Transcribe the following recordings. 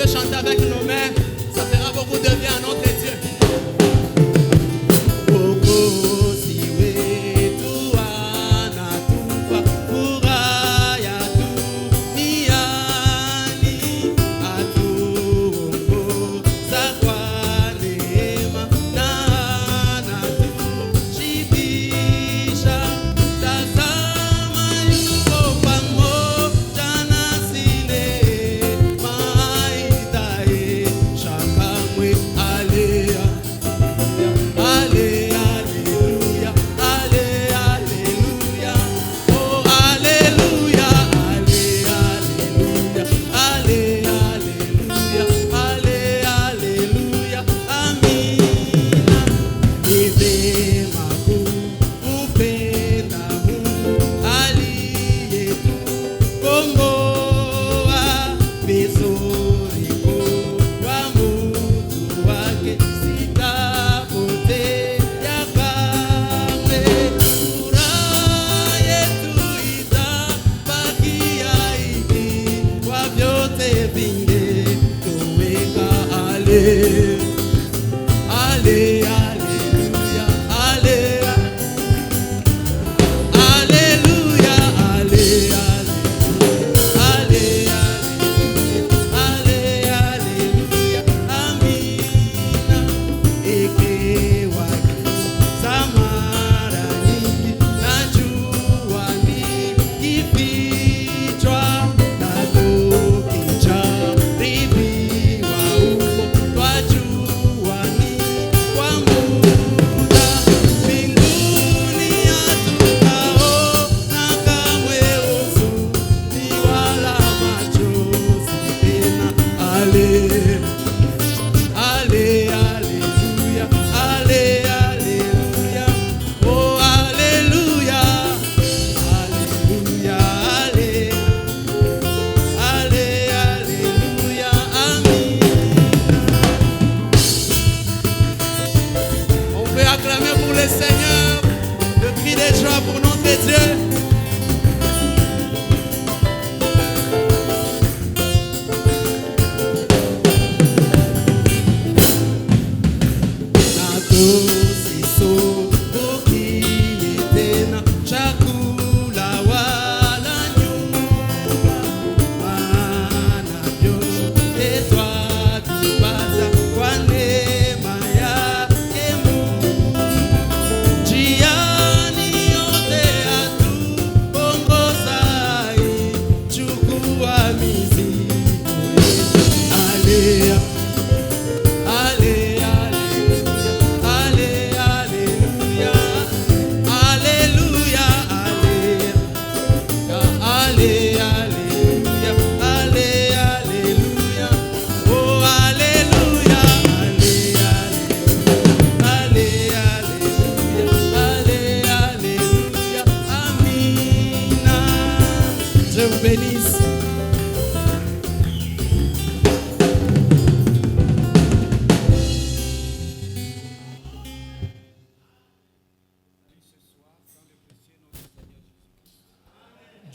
Chanter avec nos mains, ça fera beaucoup de bien à notre Dieu.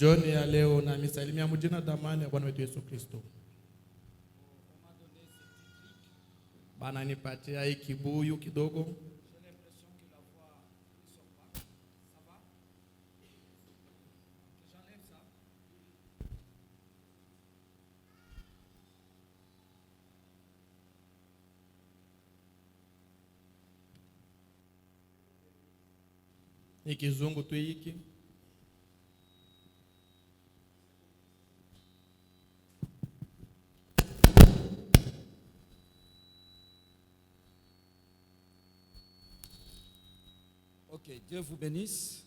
John ya leo na misalimia mjina damani ya Bwana wetu Yesu Kristo. Bana nipatia hii kibuyu kidogo. Ni kizungu tu hiki. Ok, Dieu vous bénisse.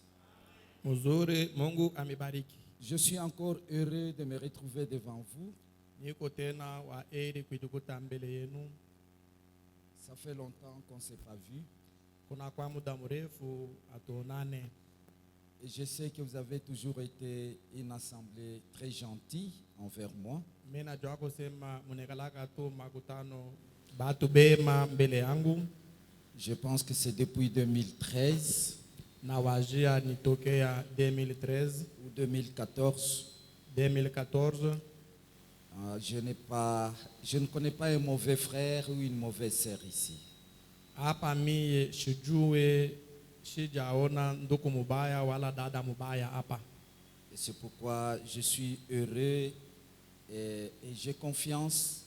Muzuri, Mungu amebariki. Je suis encore heureux de me retrouver devant vous. Niko tena wa heri kuitukuta mbele yenu. Ça fait longtemps qu'on ne s'est pas vu. Kuna kwa muda mrefu atuonane. Et je sais que vous avez toujours été une assemblée très gentille envers moi. Mimi najua kusema munekalaka tu makutano batu bema mbele yangu. Je pense que c'est depuis 2013 Na wajia nitokea 2013, ou 2014. 2014. Je ne connais pas un mauvais frère ou une mauvaise sœur ici. Hapa mie sijue sijaona ndugu mubaya wala dada mubaya hapa. Et c'est pourquoi je suis heureux et j'ai confiance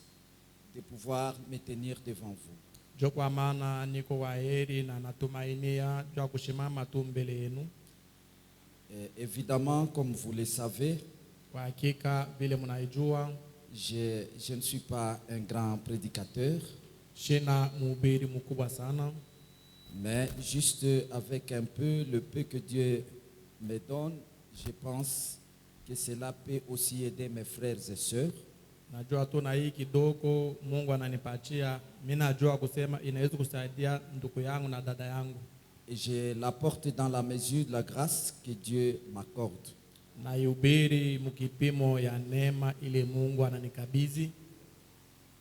de pouvoir me tenir devant vous. Jo kwa maana niko waheri na natumainia jua kushimama tu mbele yenu. Évidemment, comme vous le savez, Kwa hakika vile mnaijua, je ne suis pas un grand prédicateur, sina mhubiri mkubwa sana, mais juste avec un peu, le peu que Dieu me donne, je pense que cela peut aussi aider mes frères et sœurs. najua tu na hii kidogo Mungu ananipatia, mimi najua kusema inaweza kusaidia ndugu yangu na dada yangu. Et je l'apporte dans la mesure de la grâce que Dieu m'accorde. Na ihubiri mkipimo ya neema ile Mungu ananikabidhi.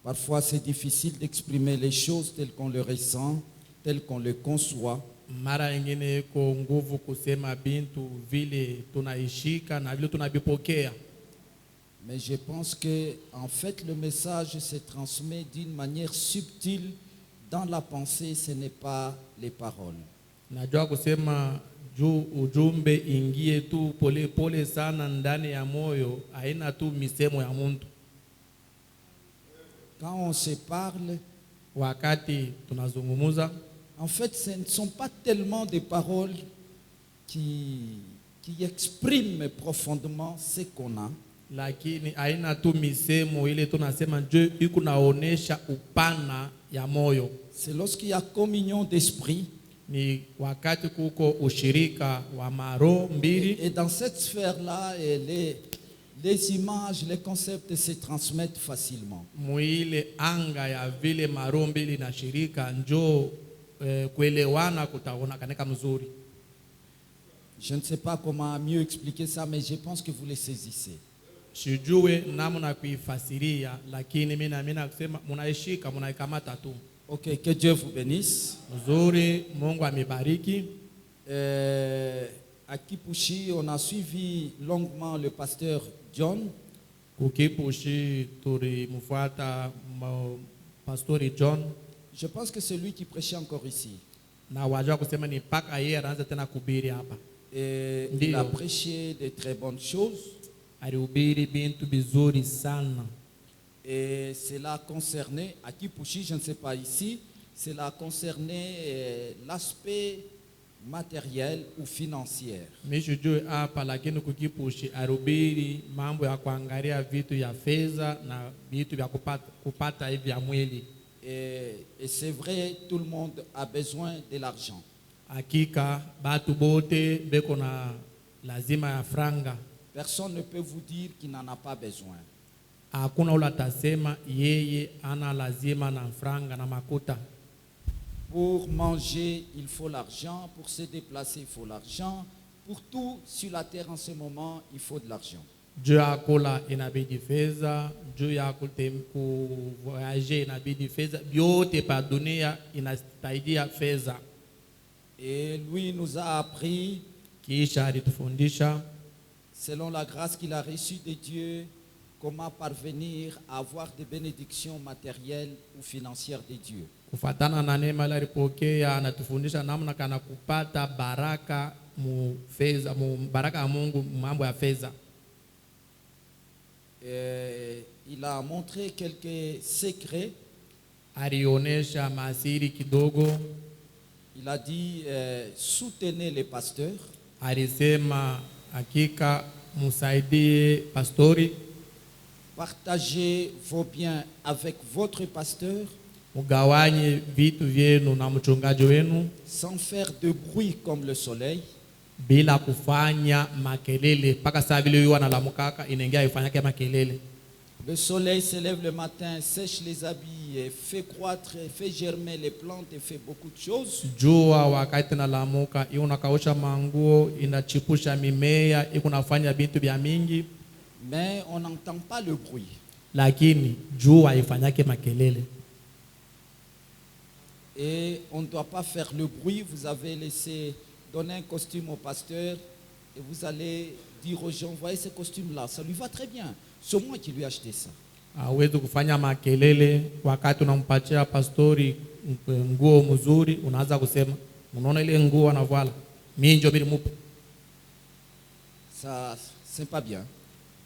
Parfois, c'est difficile d'exprimer les choses telles qu'on le ressent, telles qu'on le conçoit. Mara nyingine iko nguvu kusema bintu vile tunaishika na vile tunavipokea. Mais je pense que, en fait, le message se transmet d'une manière subtile dans la pensée, ce n'est pas les paroles. Najua kusema ujumbe ingie tu pole pole sana ndani ya moyo, haina tu misemo ya mtu. Quand on se parle, Wakati tunazungumuza, en fait, ce ne sont pas tellement des paroles qui expriment profondément ce qu'on a, lakini haina tu misemo ile tunasema njo iko naonesha upana ya moyo. c'est lorsqu'il y a communion d'esprit. Ni wakati kuko ushirika wa maro mbili, Et dans cette sphère-là, les images, les concepts se transmettent facilement. muile anga ya vile maro mbili na shirika njo kuelewana kutaona kaneka mzuri. Je ne sais pas comment mieux expliquer ça, mais je pense que vous les saisissez. Sijue namna kuifasiria, lakini mimi kusema munaishika munaikamata tu. Ok, que Dieu vous bénisse. Mzuri, Mungu amebariki. À Kipushi, on a suivi longuement le pasteur John. Kukipushi tulimfuata pastori John, Je pense que c'est lui qui prêchait encore ici. na wajua kusema ni paka yeye anaanza tena kuhubiri hapa. Et il Ndio. a prêché de très bonnes choses. Alihubiri bintu bizuri sana. Et cela concernait, à Kipushi, je ne sais pas ici, cela concernait l'aspect matériel ou financier. Mishujue hapa, lakini kukipushi alihubiri mambo ya kuangalia vitu ya fedha na vitu vya kupata hivi ya mwili. Et c'est vrai, tout le monde a besoin de l'argent. Hakika batu bote beko na lazima ya franga. Personne ne peut vous dire qu'il n'en a pas besoin. Hakuna ula tasema yeye ana lazima na franga na makuta. Pour manger, il faut l'argent. Pour se déplacer, il faut l'argent. Pour tout sur la terre en ce moment, il faut de l'argent. Juu ya kula inabidi fedha, juu ya kuvoyager inabidi fedha, vyote pa dunia inasaidia fedha. Et lui nous a appris, Kisha alitufundisha selon la grâce qu'il a reçue de Dieu, comment parvenir à avoir des bénédictions matérielles ou financières de Dieu. kufatana na neema alipokea, anatufundisha namna kana kupata baraka mu fedha, mu baraka ya Mungu mambo ya fedha. Il a montré quelques secrets. Alionesha masiri kidogo. Il a dit, soutenez les pasteurs. Alisema hakika musaidie pastori, Partagez vos biens avec votre pasteur mugawanye vitu vyenu na mchungaji wenu sans faire de bruit comme le soleil. bila kufanya makelele, paka saa vile yeye analamukaka inaingia ifanyake makelele. Le soleil se lève le matin, sèche les habits, et fait croître, et fait germer les plantes et fait beaucoup de choses. Jua wakati nalamuka unakausha manguo, inachipusha mimea, ikunafanya vitu vya mingi, Mais on n'entend pas le bruit. lakini jua haifanyake makelele. Et on ne doit pas faire le bruit. Vous avez laissé donner un costume au pasteur et vous allez dire aux gens, voyez ce costume-là, ça lui va très bien. C'est moi qui lui ai acheté ça. Hawezi kufanya makelele wakati unampatia pastori nguo mzuri, unaanza kusema unaona ile nguo anavala mimi ndio nilimupa. Ça, c'est pas bien.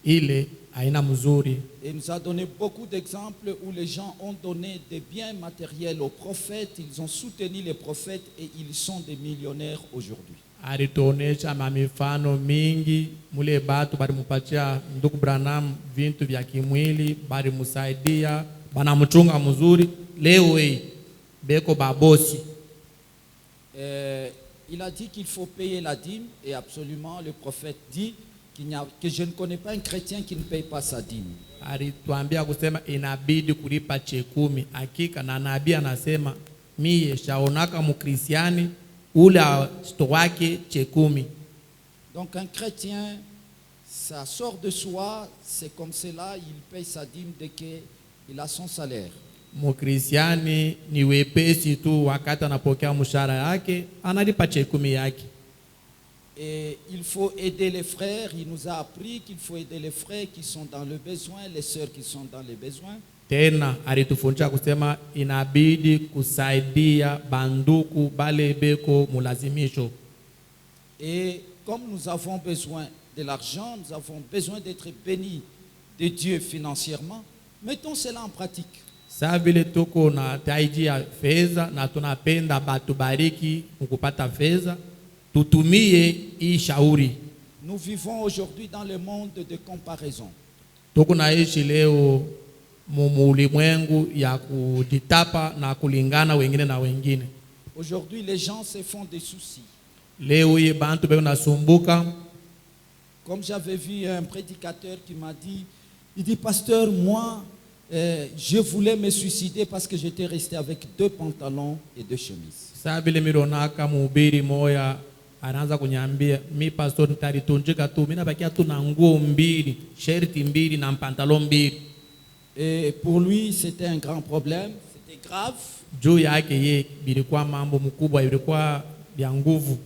Ile haina mzuri. Et il nous a donné beaucoup d'exemples où les gens ont donné des biens matériels aux prophètes, ils ont soutenu les prophètes et ils sont des millionnaires aujourd'hui. Alituonesha mamifano mingi mule batu balimupatia ndugu Branham vintu vya kimwili, balimusaidia, banamchunga mzuri, leo hii beko babosi. Il a dit qu'il faut payer la dîme et absolument le prophète dit que je ne connais pas un chrétien qui ne paye pas sa dîme. Alituambia kusema inabidi kulipa chekumi. Hakika na nabii anasema mie shaonaka mukristiani ule wake chekumi. Donc un chrétien, ça sort de soi, c'est comme cela, il paye sa dîme dès qu'il a son salaire. Mukristiani ni wepesi tu wakati anapokea mshahara yake, analipa chekumi yake. Et il faut aider les frères. Il nous a appris qu'il faut aider les frères qui sont dans le besoin, les sœurs qui sont dans les besoins. Tena alitufundisha kusema inabidi kusaidia banduku bale beko mulazimisho. Et comme nous avons besoin de l'argent, nous avons besoin d'être bénis de Dieu financièrement, mettons cela en pratique. Sa vile tuko na taiji ya fedha na tunapenda batubariki mkupata fedha, tutumie hii shauri. Nous vivons aujourd'hui dans le monde de comparaison. Tuko naishi leo mulimwengu ya kujitapa na kulingana wengine na wengine. Aujourd'hui, les gens se font des soucis. Leo hii bantu beko nasumbuka. Comme j'avais vu un prédicateur qui m'a dit, il dit, pasteur, moi, je voulais me suicider parce que j'étais resté avec 2 pantalons et 2 chemises. Sa vile milonaka mhubiri moya anaanza kunyambia mi pastor nitalitunjika tu, mimi nabakia tu na nguo mbili, shirti mbili na pantalon mbili. Et pour lui, c'était un grand problème, c'était grave. Juu yake ye bilikuwa mambo mkubwa, bilikuwa vya nguvu.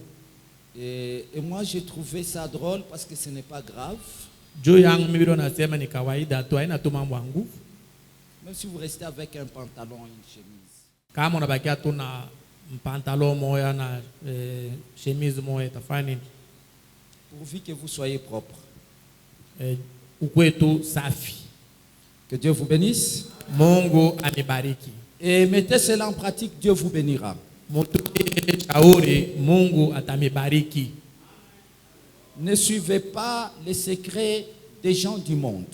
Et moi, j'ai trouvé ça drôle parce que ce n'est pas grave. Juu yangu mimi nasema ni kawaida tu, haina tu mambo ya nguvu. Même si vous restez avec un pantalon et une chemise. Kama unabakia tu na pantalon moya na chemise moya tafanya nini? Pourvu que vous soyez propre. Ukwe tu safi. Que Dieu vous bénisse. Mungu anibariki. Et mettez cela en pratique, Dieu vous bénira. Mungu atamibariki. Ne suivez pas les secrets des gens du monde.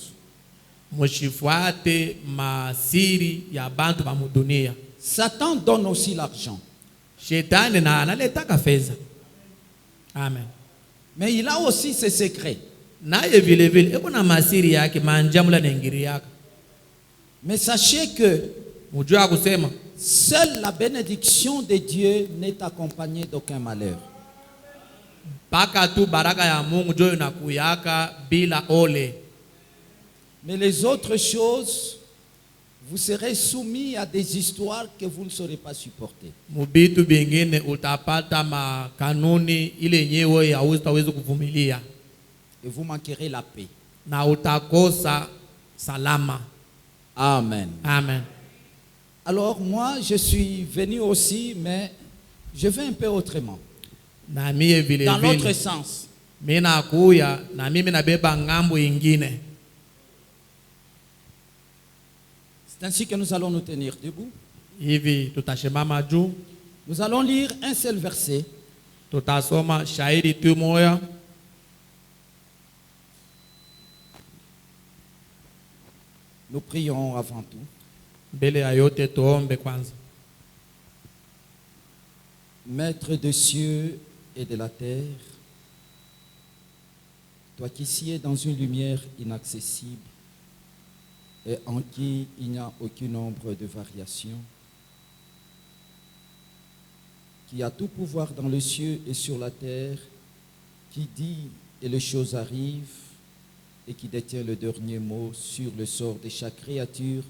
Mshifuate masiri ya bantu ba mudunia. Satan donne aussi l'argent. Shetani na analetaka fedha. Amen. Mais il a aussi ses secrets. Naye vile vile eko na masiri yake, manjamula na ngiri yake. Mais sachez que mujua kusema seule la bénédiction de Dieu n'est accompagnée d'aucun malheur. Paka tu baraka ya Mungu ndio inakuyaka bila ole. Mais les autres choses, vous serez soumis à des histoires que vous ne saurez pas supporter. Mubitu bingine utapata makanuni ile nyewe hauwezi kuvumilia. Et vous manquerez la paix. Na utakosa salama. Amen. Amen. Alors moi, je suis venu aussi, mais je vais un peu autrement. Na mie vile dans vile. l'autre sens. Mina kuya na mimi nabeba ngambo ingine. C'est ainsi que nous allons nous tenir debout. Hivi tutashimama juu. Nous allons lire un seul verset. Tutasoma shairi tu moya. Nous prions avant tout. Mbele ya yote tuombe kwanza. Maître des cieux et de la terre, toi qui sieds dans une lumière inaccessible, et en qui il n'y a aucun nombre de variations, qui a tout pouvoir dans les cieux et sur la terre, qui dit et les choses arrivent, et qui détient le dernier mot sur le sort de chaque créature,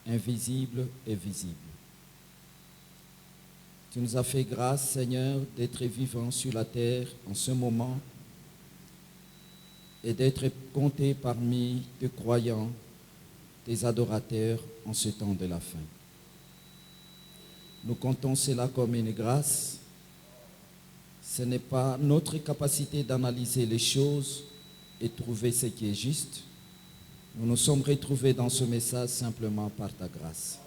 invisible et visible. Tu nous as fait grâce, Seigneur, d'être vivants sur la terre en ce moment et d'être comptés parmi tes croyants, tes adorateurs en ce temps de la fin. Nous comptons cela comme une grâce. Ce n'est pas notre capacité d'analyser les choses et trouver ce qui est juste. Nous nous sommes retrouvés dans ce message simplement par ta grâce.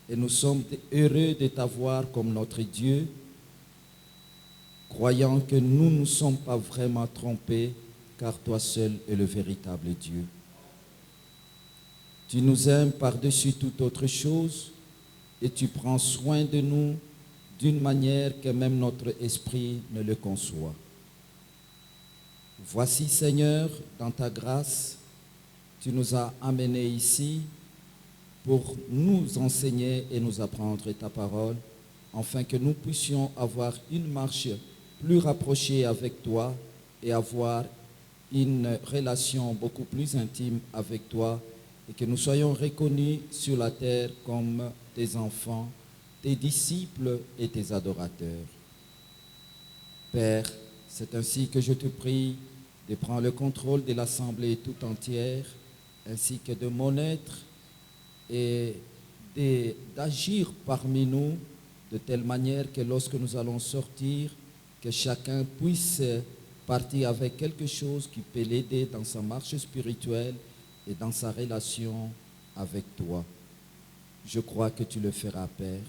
Et nous sommes heureux de t'avoir comme notre Dieu, croyant que nous ne nous sommes pas vraiment trompés, car toi seul es le véritable Dieu. Tu nous aimes par-dessus toute autre chose et tu prends soin de nous d'une manière que même notre esprit ne le conçoit. Voici, Seigneur, dans ta grâce, tu nous as amenés ici pour nous enseigner et nous apprendre ta parole, afin que nous puissions avoir une marche plus rapprochée avec toi et avoir une relation beaucoup plus intime avec toi et que nous soyons reconnus sur la terre comme tes enfants, tes disciples et tes adorateurs. Père, c'est ainsi que je te prie de prendre le contrôle de l'assemblée tout entière, ainsi que de mon être, et d'agir parmi nous de telle manière que lorsque nous allons sortir, que chacun puisse partir avec quelque chose qui peut l'aider dans sa marche spirituelle et dans sa relation avec toi. Je crois que tu le feras, Père.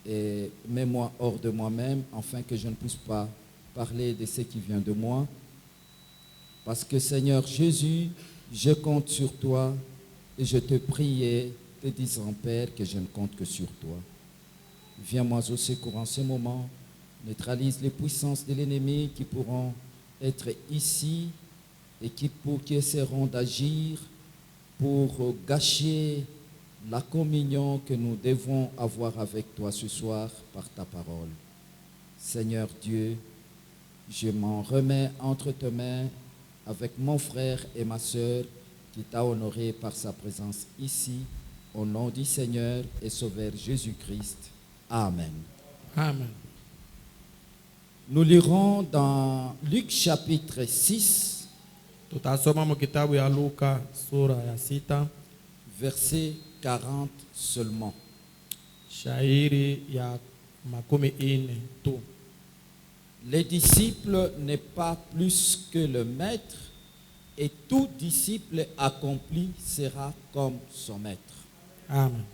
Et mets-moi hors de moi-même, afin que je ne puisse pas parler de ce qui vient de moi. Parce que, Seigneur Jésus, je compte sur toi et je te prie, te disant, Père, que je ne compte que sur toi. Viens-moi au secours en ce moment. Neutralise les puissances de l'ennemi qui pourront être ici et qui essaieront d'agir pour gâcher la communion que nous devons avoir avec toi ce soir par ta parole. Seigneur Dieu, je m'en remets entre tes mains avec mon frère et ma sœur qui t'a honoré par sa présence ici, au nom du Seigneur et Sauveur Jésus-Christ. Amen. Amen. Nous lirons dans Luc chapitre 6, Tutasoma mu kitabu ya Luka sura ya 6, verset 40 seulement. shairi ya 40 tu. Les disciples n'est pas plus que le maître, et tout disciple accompli sera comme son maître. Amen.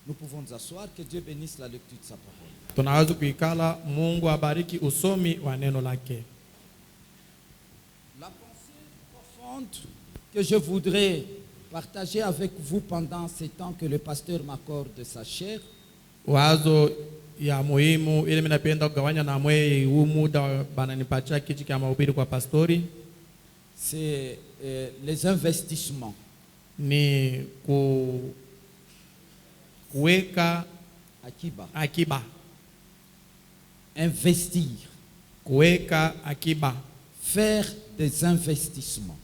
Nous pouvons nous asseoir, que Dieu bénisse la lecture de sa parole. Tunaweza kuikala. Mungu abariki usomi wa neno lake. La pensée profonde que je voudrais partager avec vous pendant ces temps que le pasteur m'accorde de sa chair, Wazo ya muhimu ile mimi napenda kugawanya na mwe huu muda bananipatia kichi kya mahubiri kwa pastori c'est les investissements. ni kuweka akiba. Investir. Kuweka akiba. Faire des investissements.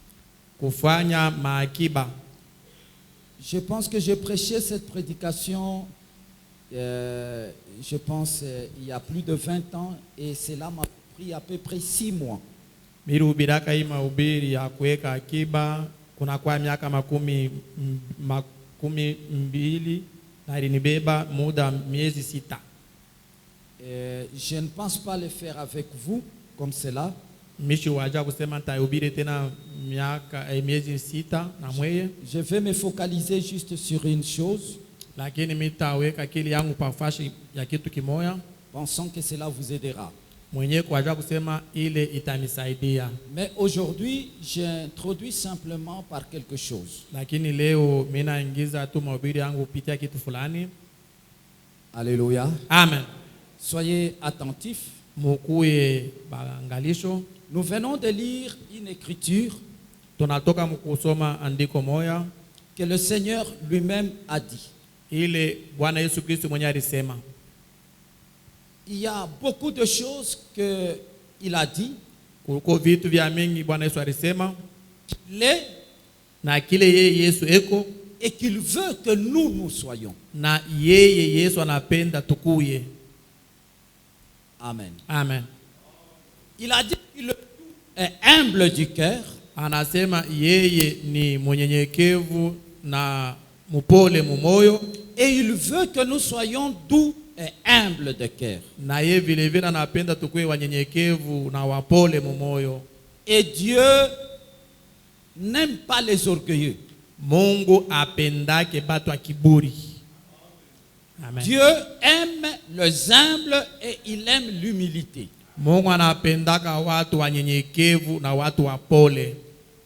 Kufanya maakiba. Je pense que j'ai prêché cette prédication, je pense, il y a plus de 20 ans, et cela m'a pris à peu près 6 mois. Nilihubiraka hii mahubiri ya kuweka akiba kuna kwa miaka makumi mbili na ilinibeba muda miezi 6. Je ne pense pas le faire avec vous comme cela. Mishi waja kusema nitahubiri tena miaka miezi 6 na mweye. Je vais me focaliser juste sur une chose. Lakini mitaweka akili yangu kwa fashi ya kitu kimoya. Pensons que cela vous aidera. Mwenye kwaja kusema ile itanisaidia. Mais aujourd'hui, j'introduis simplement par quelque chose. Lakini leo mimi naingiza tu mahubiri yangu kupitia kitu fulani. Alléluia. Amen. Soyez attentifs. Mukuye baangalisho. Nous venons de lire une écriture Tunatoka mkusoma andiko moya que le Seigneur lui-même a dit. ile Bwana Yesu Kristo mwenyewe alisema. Il y a beaucoup de choses qu'il a dit. Kuliko vitu vya mingi Bwana Yesu alisema Il est na kile yeye Yesu eko et qu'il veut que nous soyons. na yeye Yesu anapenda tukuye. Amen. Amen. Il a dit qu'il est humble du cœur. Anasema yeye ni mwenyenyekevu na mupole mumoyo, Et il veut que nous soyons doux et humbles de cœur. na yeye vile vile anapenda tukuwe wanyenyekevu na wapole mumoyo. Et Dieu n'aime pas les orgueilleux. Mungu apendake batu wa kiburi. Amen. Dieu aime les humbles et il aime l'humilité. Mungu anapendaka watu wanyenyekevu na watu wapole.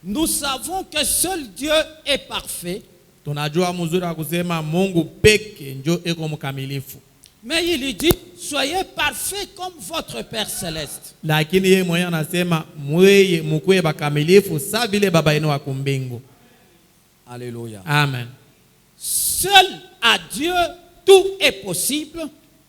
Nous savons que seul Dieu est parfait. Tunajua mzuri wa kusema Mungu peke njo eko mkamilifu. Mais il dit, soyez parfaits comme votre Père céleste. Lakini yeye mwenyewe anasema mweye mkuwe bakamilifu sa vile baba yenu wa kumbingu. Alléluia. Amen. Seul à Dieu, tout est possible.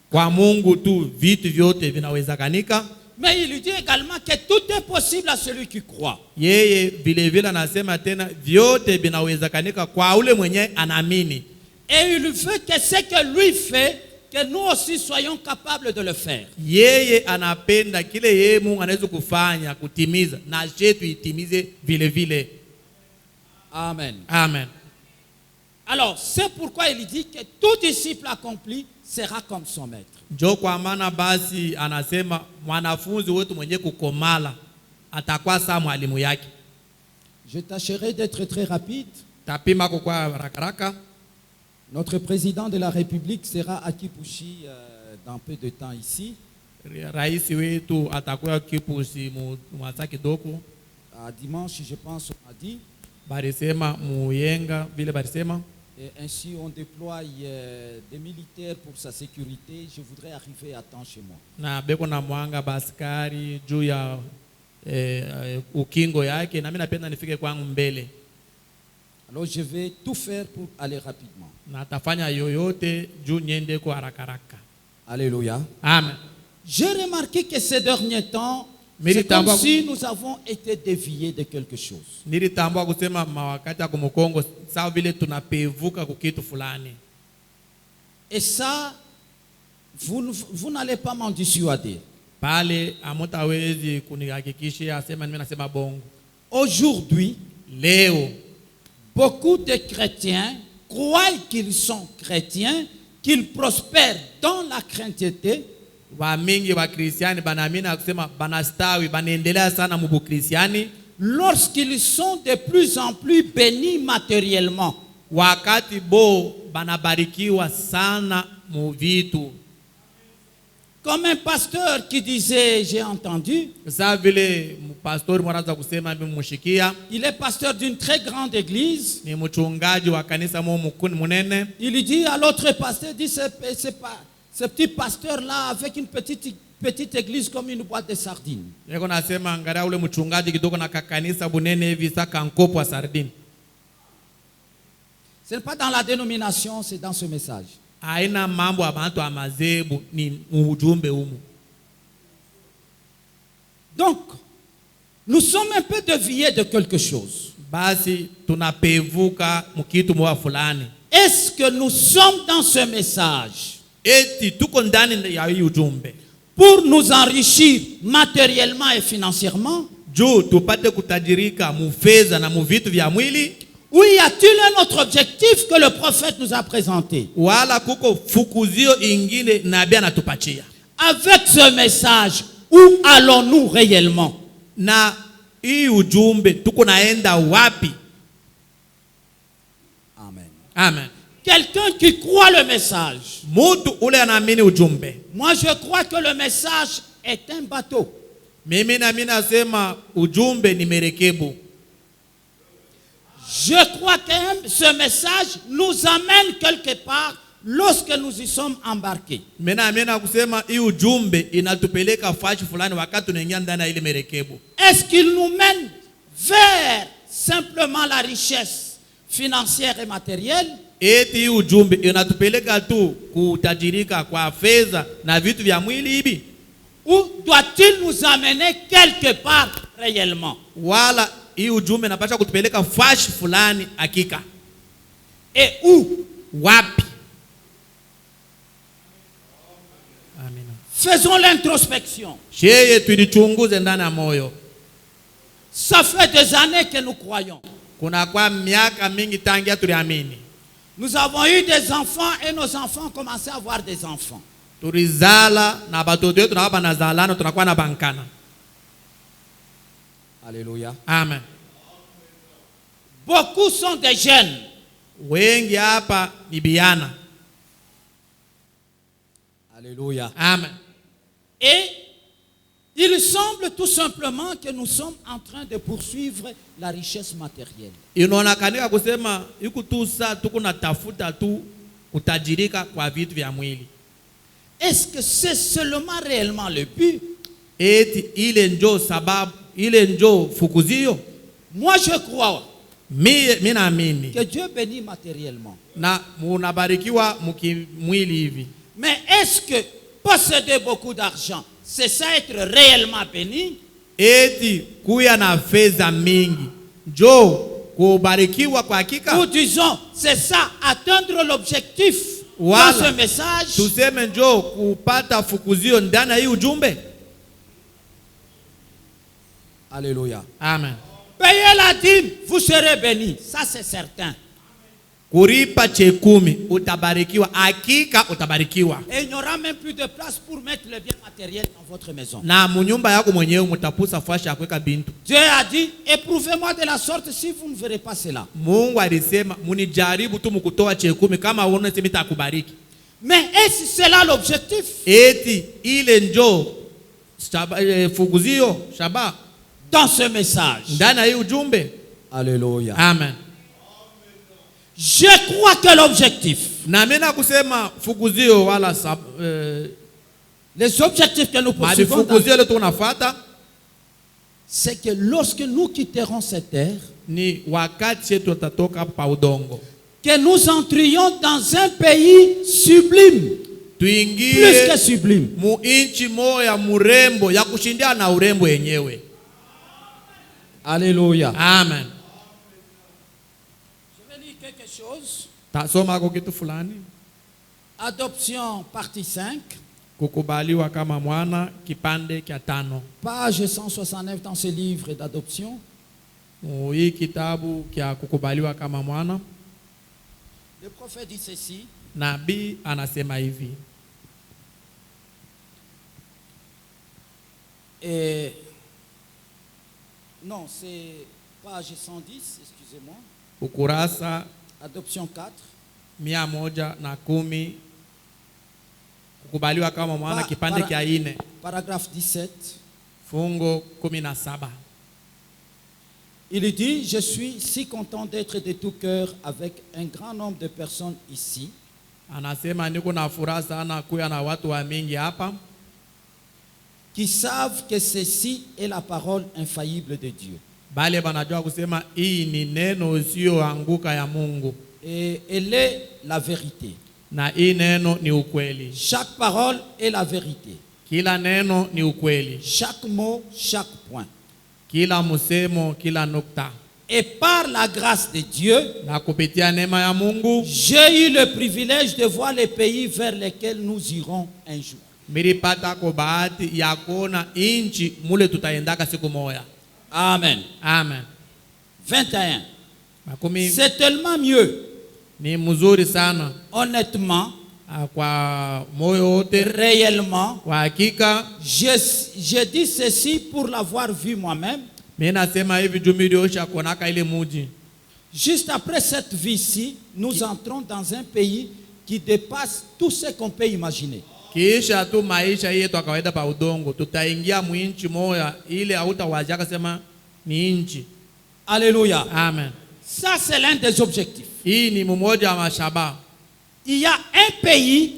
Kwa Mungu tu vitu vyote vinawezekanika. Mais il dit également que tout est possible à celui qui croit. Yeye vile vile anasema tena vyote vinawezekanika kwa ule mwenye anaamini. Et il veut que ce que lui fait, que nous aussi soyons capables de le faire. Yeye anapenda kile yeye Mungu anaweza kufanya kutimiza na shetu itimize vile vile. Amen. Amen. Alors, c'est pourquoi il dit que tout disciple accompli sera comme son maître. Njo kwa maana basi anasema mwanafunzi wetu mwenye kukomala atakuwa saa mwalimu yake. Je tâcherai d'être très rapide. Tapima kwa rakaraka. Notre président de la République sera à Kipushi dans peu de temps ici. Raisi wetu atakuwa Kipushi mwasa kidogo. À dimanche, je pense, on a dit. Barisema muyenga vile barisema. Et ainsi, on déploie des militaires pour sa sécurité. Je voudrais arriver à temps chez moi. Na beko na mwanga baskari juu ya ukingo yake na mimi napenda nifike kwangu mbele. Alors, je vais tout faire pour aller rapidement. Na tafanya yoyote juu niende kwa haraka. Alléluia. Amen. J'ai remarqué que ces derniers temps, Mais c'est comme il si nous avons été déviés de quelque chose. Nilitambua kusema mawakati ya kumukongo sawa vile tunapevuka kwa kitu fulani. Et ça, vous n'allez pas m'en dissuader. Pale amutawezi kunihakikishia asema mimi nasema bongo. Aujourd'hui, Leo beaucoup de chrétiens croient qu'ils sont chrétiens, qu'ils prospèrent dans la chrétienté. Wamingi wa Kristiani banaamini kusema banastawi banaendelea sana mu Kristiani lorsqu'ils sont de plus en plus bénis matériellement. wakati bo banabarikiwa sana mu vitu. Comme un pasteur qui disait, j'ai entendu, Sa vile pastor mwaraza kusema mimi mushikia il est pasteur d'une très grande église. ni mchungaji wa kanisa munene. Il dit à l'autre pasteur, dit ce petit pasteur-là avec une petite église comme une boîte de sardines. Yeko nasema angalia ule mchungaji kidogo na kakanisa bunene hivi saka nkopo wa sardine. Ce n'est pas dans la dénomination, c'est dans ce message. Haina mambo ya bantu wa mazebu ni ujumbe humu. Donc, nous sommes un peu déviés de quelque chose. Basi tunapevuka mkitu mwa fulani. Est-ce que nous sommes dans ce message Eti tuko ndani ya hii ujumbe pour nous enrichir matériellement et financièrement? juu tupate kutajirika mu fedha na mu vitu vya mwili, ou y a-t-il un autre objectif que le prophète nous a présenté? wala kuko fukuzio ingine nabii anatupatia? Avec ce message, où allons-nous réellement? Na hii ujumbe tuko naenda wapi? Amen. Amen. Quelqu'un qui croit le message. Mutu ule anaamini ujumbe. Moi je crois que le message est un bateau. Mimi na mimi nasema ujumbe ni merekebu. Je crois que ce message nous amène quelque part lorsque nous y sommes embarqués. Mena kusema hii ujumbe inatupeleka fashi fulani wakati tunaingia ndani ya ile merekebu. Est-ce qu'il nous mène vers simplement la richesse financière et matérielle, eti hii ujumbe inatupeleka tu kutajirika kwa fedha na vitu vya mwili hivi, ou doit-il nous amener quelque part réellement? wala hii ujumbe inapaswa kutupeleka fashi fulani hakika? Et où? Wapi? Amina. Faisons l'introspection. Sheye tulichunguze ndani ya moyo. Ça fait des années que nous croyons. Kuna kwa miaka mingi tangia tuliamini. Nous avons eu des enfants et nos enfants ont commencé à avoir des enfants. Turizala na batoto yetu na baba nazalana tunakuwa na bankana. Alléluia. Amen. Beaucoup sont des jeunes. Wengi hapa ni biana. Alléluia. Amen. Et il semble tout simplement que nous sommes en train de poursuivre la richesse matérielle. Inaonekana kusema yuko tu saa tuko natafuta tu kutajirika kwa vitu vya mwili. Est-ce que c'est seulement réellement le but? Eti ile njo sababu, ile njo fukuzio? Moi je crois Mimi naamini que Dieu bénit matériellement. na munabarikiwa mkimwili hivi. Mais est-ce que posséder beaucoup d'argent, c'est ça être réellement béni? Eti kuya na fedha mingi njo kubarikiwa kwa hakika? Nous disons, c'est ça, atteindre l'objectif Voilà. dans ce message. Tuseme njo kupata fukuzio ndani ya hii ujumbe? Alléluia. Amen. Payez la dîme, vous serez béni. Ça c'est certain. Kuripa chekumi utabarikiwa, hakika utabarikiwa. Et il n'y aura même plus de place pour mettre les biens matériels dans votre maison. Na munyumba yako mwenyewe mutapusa fashi ya kuweka bintu. Dieu a dit, éprouvez-moi de la sorte si vous ne verrez pas cela. Mungu alisema munijaribu tu mkutoa chekumi kama uone sema nitakubariki. Mais est-ce cela l'objectif? Eti ile njo fukuzio shaba Dans ce message, ndani ya hii ujumbe? Alléluia. Amen. je crois que l'objectif, Na mimi nakusema fukuzio wala les objectifs que nous mali poursuivons, fukuzio ile tunafuata c'est que lorsque nous quitterons cette terre, ni wakati yetu tutatoka pa udongo, que nous entrions dans un pays sublime, plus tuingie que sublime. mu inchi moya murembo ya kushindia na urembo yenyewe. Alléluia. Amen. Je vais lire quelque chose. Tasoma kwa kitu fulani. Adoption, partie 5, Kukubaliwa kama mwana, kipande kia 5. page 169 dans ce livre d'adoption. Hii kitabu kia kukubaliwa kama mwana, Le prophète dit ceci. nabii anasema hivi. Et non, c'est page 110, excusez-moi. Ukurasa Adoption 4. 110. Kukubaliwa kama mwana, kipande kia 4. Paragraphe 17. Fungo 17. Il dit, je suis si content d'être de tout cœur avec un grand nombre de personnes ici, Anasema niko na furaha sana kuya na watu wa mingi hapa qui savent que ceci est la parole infaillible de Dieu. bale banajua kusema hii ni neno sio anguka ya Mungu, Et elle est la vérité. na hii neno ni ukweli. Chaque parole est la vérité. Kila neno ni ukweli, Chaque mot, chaque point. kila musemo, kila nukta. Et par la grâce de Dieu, Na kupitia neema ya Mungu j'ai eu le privilège de voir les pays vers lesquels nous irons un jour. milipata ko bahati ya kuona inchi mule tutaendaka siku moja. Amen. Amen. 21. Makumi C'est tellement mieux, ni mzuri sana honnêtement, kwa moyo wote, réellement. kwa hakika. Je dis ceci pour l'avoir vu moi-même. Mimi nasema hivi juu miliosha kuonaka ile muji. Juste après cette vie-ci, nous entrons dans un pays qui dépasse tout ce qu'on peut imaginer. Kisha tu maisha yetu kawaida pa udongo, tutaingia mwinchi moya ile hautawajaka sema ni inchi. Alléluia. Amen. Ça, c'est l'un des objectifs. Hii ni mmoja wa mashaba. Il y a un pays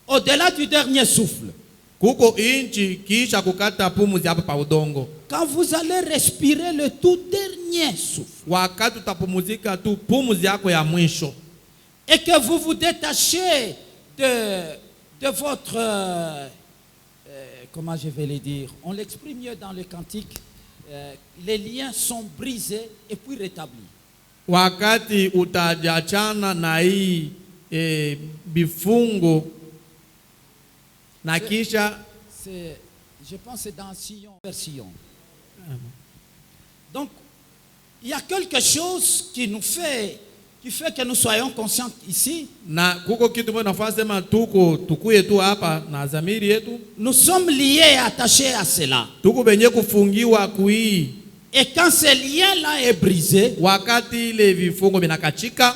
au-delà du dernier souffle. Kuko inchi kisha kukata pumuzi hapa pa udongo. quand vous allez respirer le tout dernier souffle, wakati utapumuzika tu pumzi yako ya mwisho, et que vous vous détachez de votre, comment je vais le dire, on l'exprime mieux dans le cantique, les liens sont brisés et puis rétablis. wakati utajachana na hii bifungo na kisha Je pense que c'est dans Sion vers Sion. Donc, il y a quelque chose qui fait que nous soyons conscients ici. na kuko kitu moja nafaa sema tukuye tu hapa na zamiri yetu, Nous sommes liés et attachés à cela. tuko benye kufungiwa kuii. Et quand ce lien-là est brisé, Wakati ile vifungo binakachika,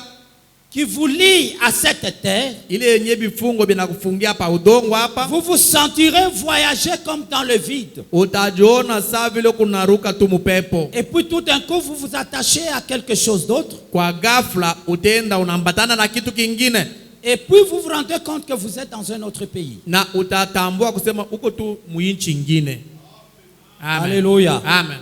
qui vous lie à cette terre, ile yenye vifungo binakufungia pa udongo hapa, vous vous sentirez voyager comme dans le vide. utajiona saa vile kunaruka tu mupepo. Et puis tout d'un coup, vous vous attachez à quelque chose d'autre. Kwa ghafla utenda unambatana na kitu kingine, Et puis vous vous rendez compte que vous êtes dans un autre pays. na utatambua kusema uko tu muinchi ingine. Amen. Alléluia. Amen.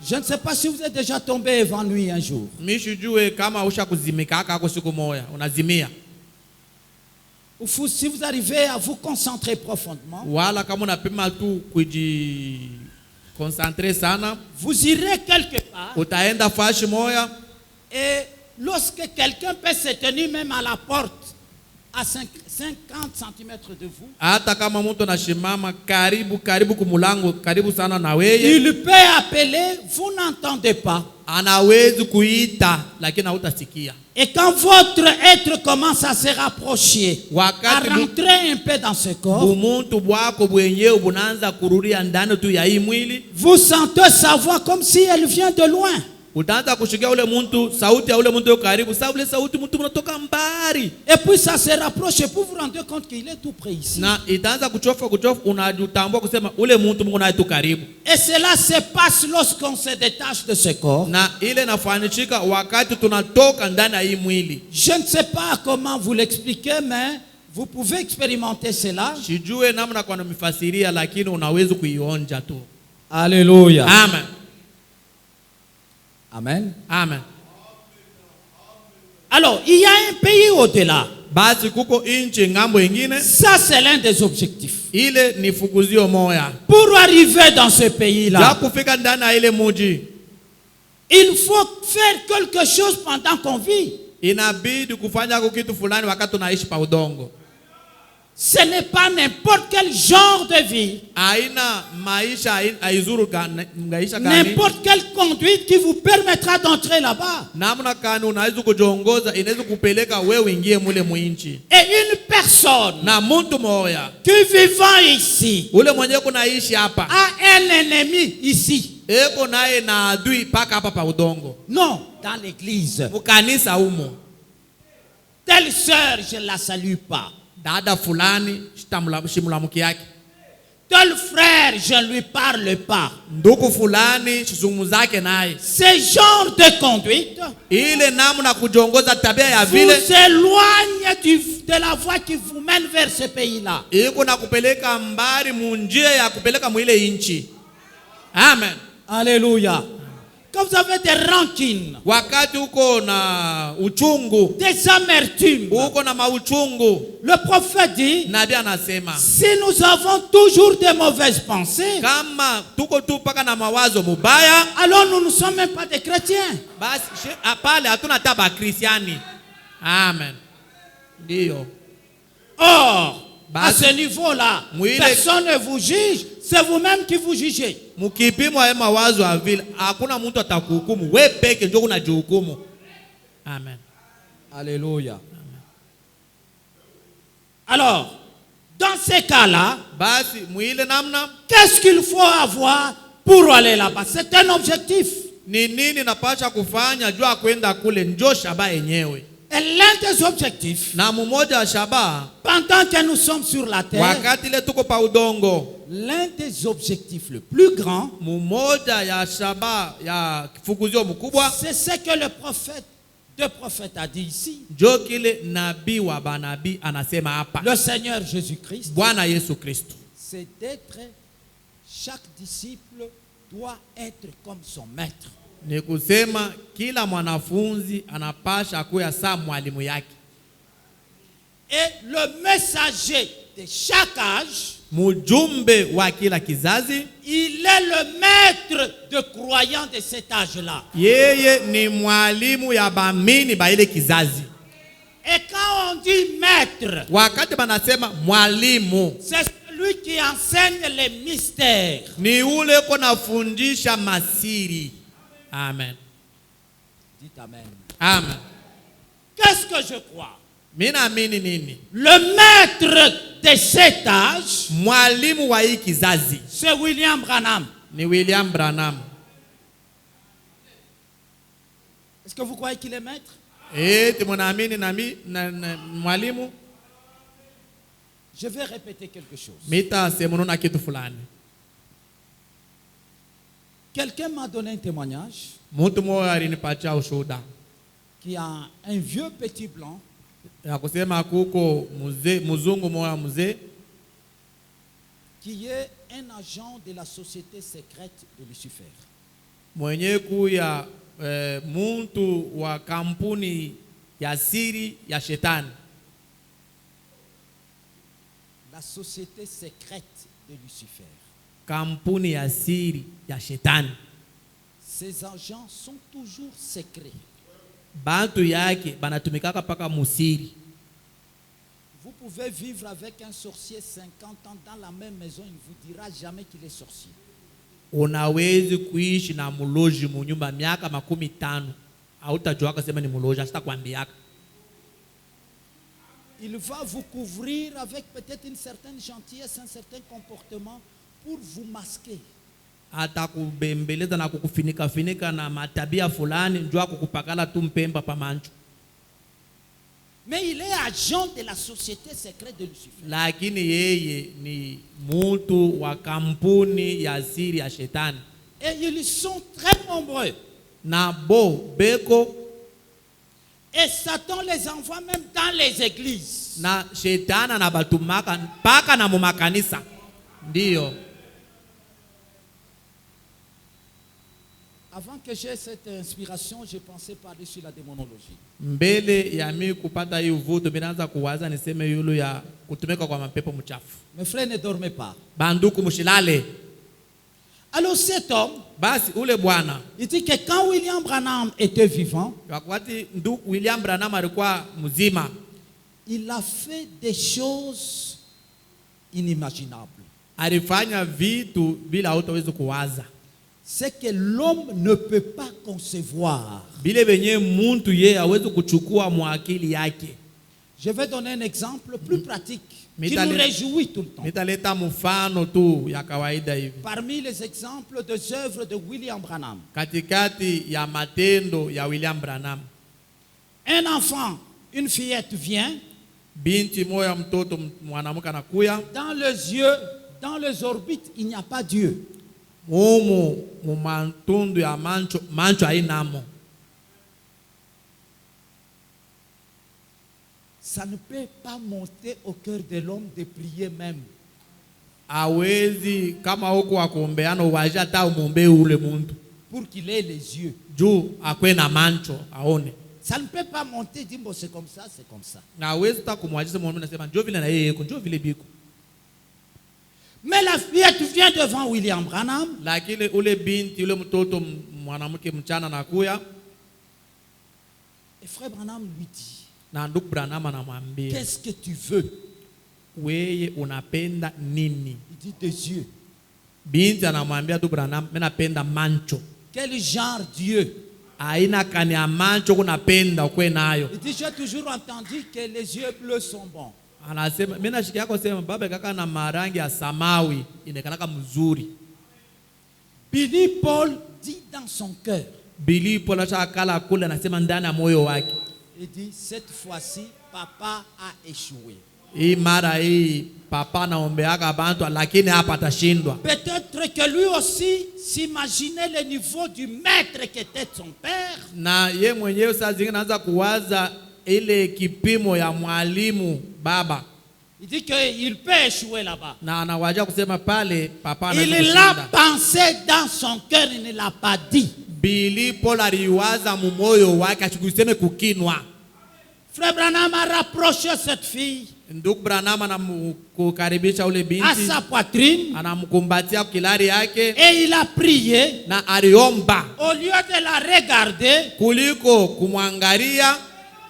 Je ne sais pas si vous êtes déjà tombé évanoui un jour. Mishujue kama usha kuzimika kako siku moya unazimia, Ou si vous arrivez à vous concentrer profondément, wala kama unapima tu kuji konsantre sana, vous irez quelque part. utaenda fashi moya, Et lorsque quelqu'un peut se tenir même à la porte, à 50 cm de vous, hata kama mtu anashimama karibu kumulango karibu sana na weye, il peut appeler, vous n'entendez pas. anawezi kuita lakini hautasikia. Et quand votre être commence à se rapprocher, à Wakati rentrer un peu dans ce corps, bumuntu bwako bwenyewe bunaanza kurudia ndani tu ya hii mwili, vous sentez sa voix comme si elle vient de loin. utaanza kushikia ule muntu, sauti ya ule muntu yuko karibu, sababu ule sauti mtu unatoka mbali, Et puis ça se rapproche et puis vous vous rendez compte qu'il est tout près ici. na itaanza kuchofa, unajutambua kusema ule muntu Mungu naye tu karibu. Et cela se passe lorsqu'on se détache de ce corps. Na ile nafanishika wakati tunatoka ndani ya hii mwili. Je ne sais pas comment vous l'expliquer, mais vous pouvez expérimenter cela. Sijue namna kwa namifasiria, lakini unaweza kuionja tu. Alléluia. Amen. Amen. Amen. Alors, il y a un pays au-delà. Basi kuko inchi ngambo ingine, Ça, c'est l'un des objectifs. ile ni fukuzio moya. Pour arriver dans ce Ya pays-là, kufika ndani ya ile muji, il faut faire quelque chose pendant qu'on vit. inabidi kufanya kitu fulani wakati tunaishi pa udongo. Ce n'est pas n'importe quel genre de vie, Aina maisha aizuru maisha gani, n'importe quelle conduite qui vous permettra d'entrer là-bas. namna kani unaweza kujiongoza, inaweza kupeleka wewe ingie mule muinchi. Et une personne Na muntu moya qui vivant ici ule mwenye kunaishi hapa a un ennemi ici. eko naye na adui paka hapa pa udongo, Non, dans l'église. mukanisa humo. Telle sœur, je ne la salue pas. Dada fulani shimulamuki yake, Tel frère, je ne lui parle pas. ndugu fulani shizungumzake naye. Ce genre de conduite Ile namna kujiongoza, tabia ya vous vile éloigne de la voie qui vous mène vers ce pays-là. iko na kupeleka mbali munjia ya kupeleka mwile inchi. Amen. Alléluia. Quand vous avez des rancines, Wakati uko na uchungu, des amertumes, uko na mauchungu, le prophète dit, nabii anasema si nous avons toujours des mauvaises pensées, kama tuko tu paka na mawazo mubaya, alors nous ne sommes même pas des chrétiens. basi pale hatuna taba Kristiani. Amen. Ndio. Or, à Basi, ce niveau-là, mwile- personne ne vous juge, c'est vous-même qui vous jugez. Mukipimo ya mawazo ya vile hakuna mtu atakuhukumu, wewe peke ndio unajihukumu. Amen. Alléluia. Alors, dans ces cas-là, Basi mwile namna qu'est-ce qu'il faut avoir pour aller là-bas? C'est un objectif. ni nini napasha kufanya jua kwenda kule, njo shaba yenyewe. Et l'un des objectifs, Na mmoja wa shaba pendant que nous sommes sur la terre, wakati ile tuko pa udongo, l'un des objectifs le plus grand, mmoja ya shaba ya kifukuzio mkubwa, c'est ce que le prophète a dit ici. njo kile nabii wa banabii anasema hapa. Le Seigneur Jésus-Christ, Bwana Yesu Kristo c'est d'être chaque disciple doit être comme son maître. Ni kusema kila mwanafunzi anapasha kuwa saa mwalimu yake. Et le messager de chaque âge, Mujumbe wa kila kizazi, il est le maître de croyants de cet âge-là. yeye ni mwalimu ya bamini ba ile kizazi. Et quand on dit maître, Wakati banasema mwalimu, c'est celui qui enseigne les mystères. ni ule konafundisha masiri. Amen. Dites amen. Amen. Qu'est-ce que je crois? Mina amini nini? Le maître de cet âge, Mwalimu wa hii kizazi c'est William Branham. ni William Branham. Est-ce que vous croyez qu'il est maître? Timunaamini na mwalimu? Je vais répéter quelque chose. Mita semununa kitu fulani. Quelqu'un m'a donné un témoignage Mtu mmoja alinipatia ushuhuda qui a un vieux petit blanc ya kusema kuko mzungu mmoja mzee qui est un agent de la société secrète de Lucifer. mwenye kuya muntu wa kampuni ya siri ya shetani. La société secrète de Lucifer. Kampuni ya siri ya shetani. Ces agents sont toujours secrets. Bantu yake banatumikaka paka musiri. Vous pouvez vivre avec un sorcier 50 ans dans la même maison, il ne vous dira jamais qu'il est sorcier. Unawezi kuishi na muloji munyumba miaka 15, hautajua akasema ni muloji, asitakwambiaka. Il va vous couvrir avec peut-être une certaine gentillesse, un certain comportement pour vous masquer. Atakubembeleza na kukufinika finika na matabia fulani, njoo kukupakala tu mpemba pa mancho. Mais il est agent de la société secrète de Lucifer. Lakini yeye ni mtu wa kampuni ya siri ya shetani. Et ils sont très nombreux. Na bo beko, Et Satan les envoie même dans les églises. na shetana na batumaka mpaka na mumakanisa. Ndiyo. Avant que j'aie cette inspiration, j'ai pensé parler sur la démonologie. Mbele ya mimi kupata hii uvuto, ninaanza kuwaza niseme yulu ya kutumika kwa mapepo mchafu. Mes frères, ne dormez pas. Banduku mushilale. Alors cet homme, Basi ule bwana, il dit que quand William Branham était vivant, wakati ndugu William Branham alikuwa mzima, il a fait des choses inimaginables. alifanya vitu bila hutaweza kuwaza. C'est que l'homme ne peut pas concevoir. Bile benye muntu ye hawezi kuchukua mwakili yake. Je vais donner un exemple plus pratique qui Mitale- nous réjouit tout le temps. Nitaleta mfano tu ya kawaida hivi. Parmi les exemples des œuvres de William Branham, Katikati ya matendo ya William Branham, un enfant, une fillette vient, binti moya mtoto mwanamke anakuya, dans les yeux, dans les orbites, il n'y a pas Dieu. mumu mumantundu ya mancho hainamo. Ça ne peut pas monter au cœur de l'homme de prier même. Awezi kama huko wakuombeana uwaje hata umuombe ule muntu. Pour qu'il ait les yeux. Juu akwe na mancho aone. Ça ne peut pas monter, dire bon, c'est comme ça, c'est comme ça. Na awezi ta kumwajisa muombe nasema njoo vile na yeye yuko, njoo vile biko. Mais la fillette vient devant William Branham. Lakini ule binti ule mtoto mwanamke mchana nakuya, Et frère Branham lui dit, na ndugu Branham anamwambia, qu'est-ce que tu veux? weye unapenda nini? Il dit des yeux. Binti anamwambia tu Branham, mimi napenda mancho. Quel genre Dieu? Aina kani ya mancho kunapenda ukwe nayo. Il dit, j'ai toujours entendu que les yeux bleus sont bons. Anasema mimi nashikia yako sema baba kaka na marangi ya samawi inakanaka mzuri. Billy Paul dit dans son cœur, Billy Paul akala kule anasema ndani ya moyo wake, il dit, cette fois-ci, papa a échoué. hii mara hii papa naombeaka bantu lakini hapa atashindwa. Peut-être que lui aussi s'imaginait le niveau du maître qu'était son père. Na ye mwenyewe saa zingine anaanza kuwaza ile kipimo ya mwalimu baba. Il dit qu'il peut échouer là-bas. na anawajia kusema pale papa Il anaweza l'a kushinda. pensé dans son cœur, il ne l'a pas dit. Billy Paul aliwaza mumoyo wake achikuseme kukinwa. Frère Branham a rapproché cette fille Ndugu Branham anamkukaribisha ule à binti, sa poitrine anamkumbatia kilari yake et il a prié. na aliomba Au lieu de la regarder, kuliko kumwangalia.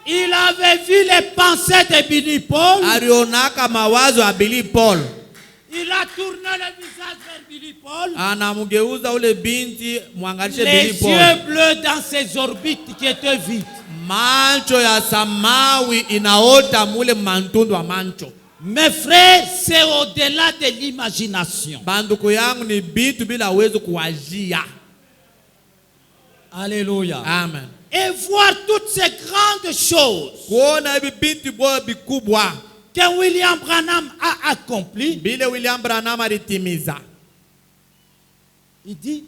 il avait vu les pensées de Billy Paul. Alionaka mawazo ya Billy Paul, Il a tourné le visage vers Billy Paul. anamgeuza ule binti mwangalishe Les Billy Paul. yeux bleus dans ses orbites qui étaient vides. Macho ya samawi inaota mule mantundu wa mancho. Mes frères, c'est au-delà de l'imagination. Banduku yangu ni bitu bila uwezo kuwajia. Alléluia. Amen. Et voir toutes ces grandes choses Kuona hivi binti boya bikubwa que William Branham a accomplies. bile William Branham alitimiza. Il dit,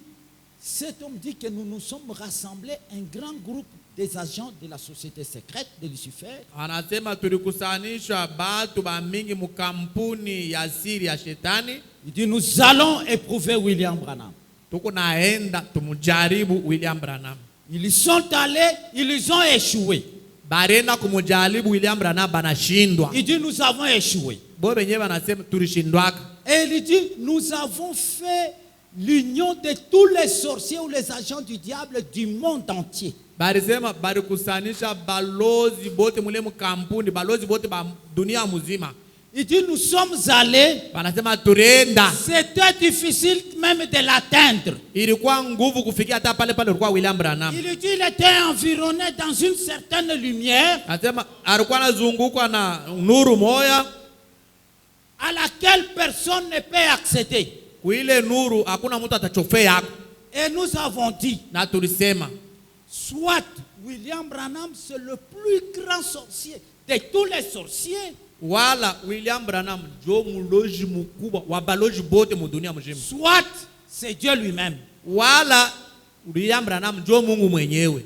cet homme dit que nous nous sommes rassemblés, un grand groupe des agents de la société secrète de Lucifer. Anasema tulikusanishwa batu ba mingi mukampuni ya siri ya shetani. Il dit, nous allons éprouver William Branham. Tuko naenda tumujaribu William Branham. Ils sont allés, ils ont échoué. Barenda kumujaribu William Branham banashindwa. Il dit, nous avons échoué. Bo benye banasema tulishindwaka. Et il dit, nous avons fait l'union de tous les sorciers ou les agents du diable du monde entier. Barisema barikusanisha balozi bote mule mukampuni, balozi bote ba dunia muzima. Il dit, nous sommes allés. Banasema turenda. C'était difficile même de l'atteindre. Ilikuwa nguvu kufikia hata pale pale ulikuwa William Branham. Il dit, il était environné dans une certaine lumière Anasema alikuwa anazungukwa na nuru moya, à laquelle personne ne peut accéder. kuile nuru hakuna mtu atachofea. Et nous avons dit, Na tulisema soit William Branham c'est le plus grand sorcier de tous les sorciers, wala William Branham ndio muloji mkubwa wa baloji bote mu dunia mzima, soit c'est Dieu lui-même. wala William Branham ndio Mungu mwenyewe.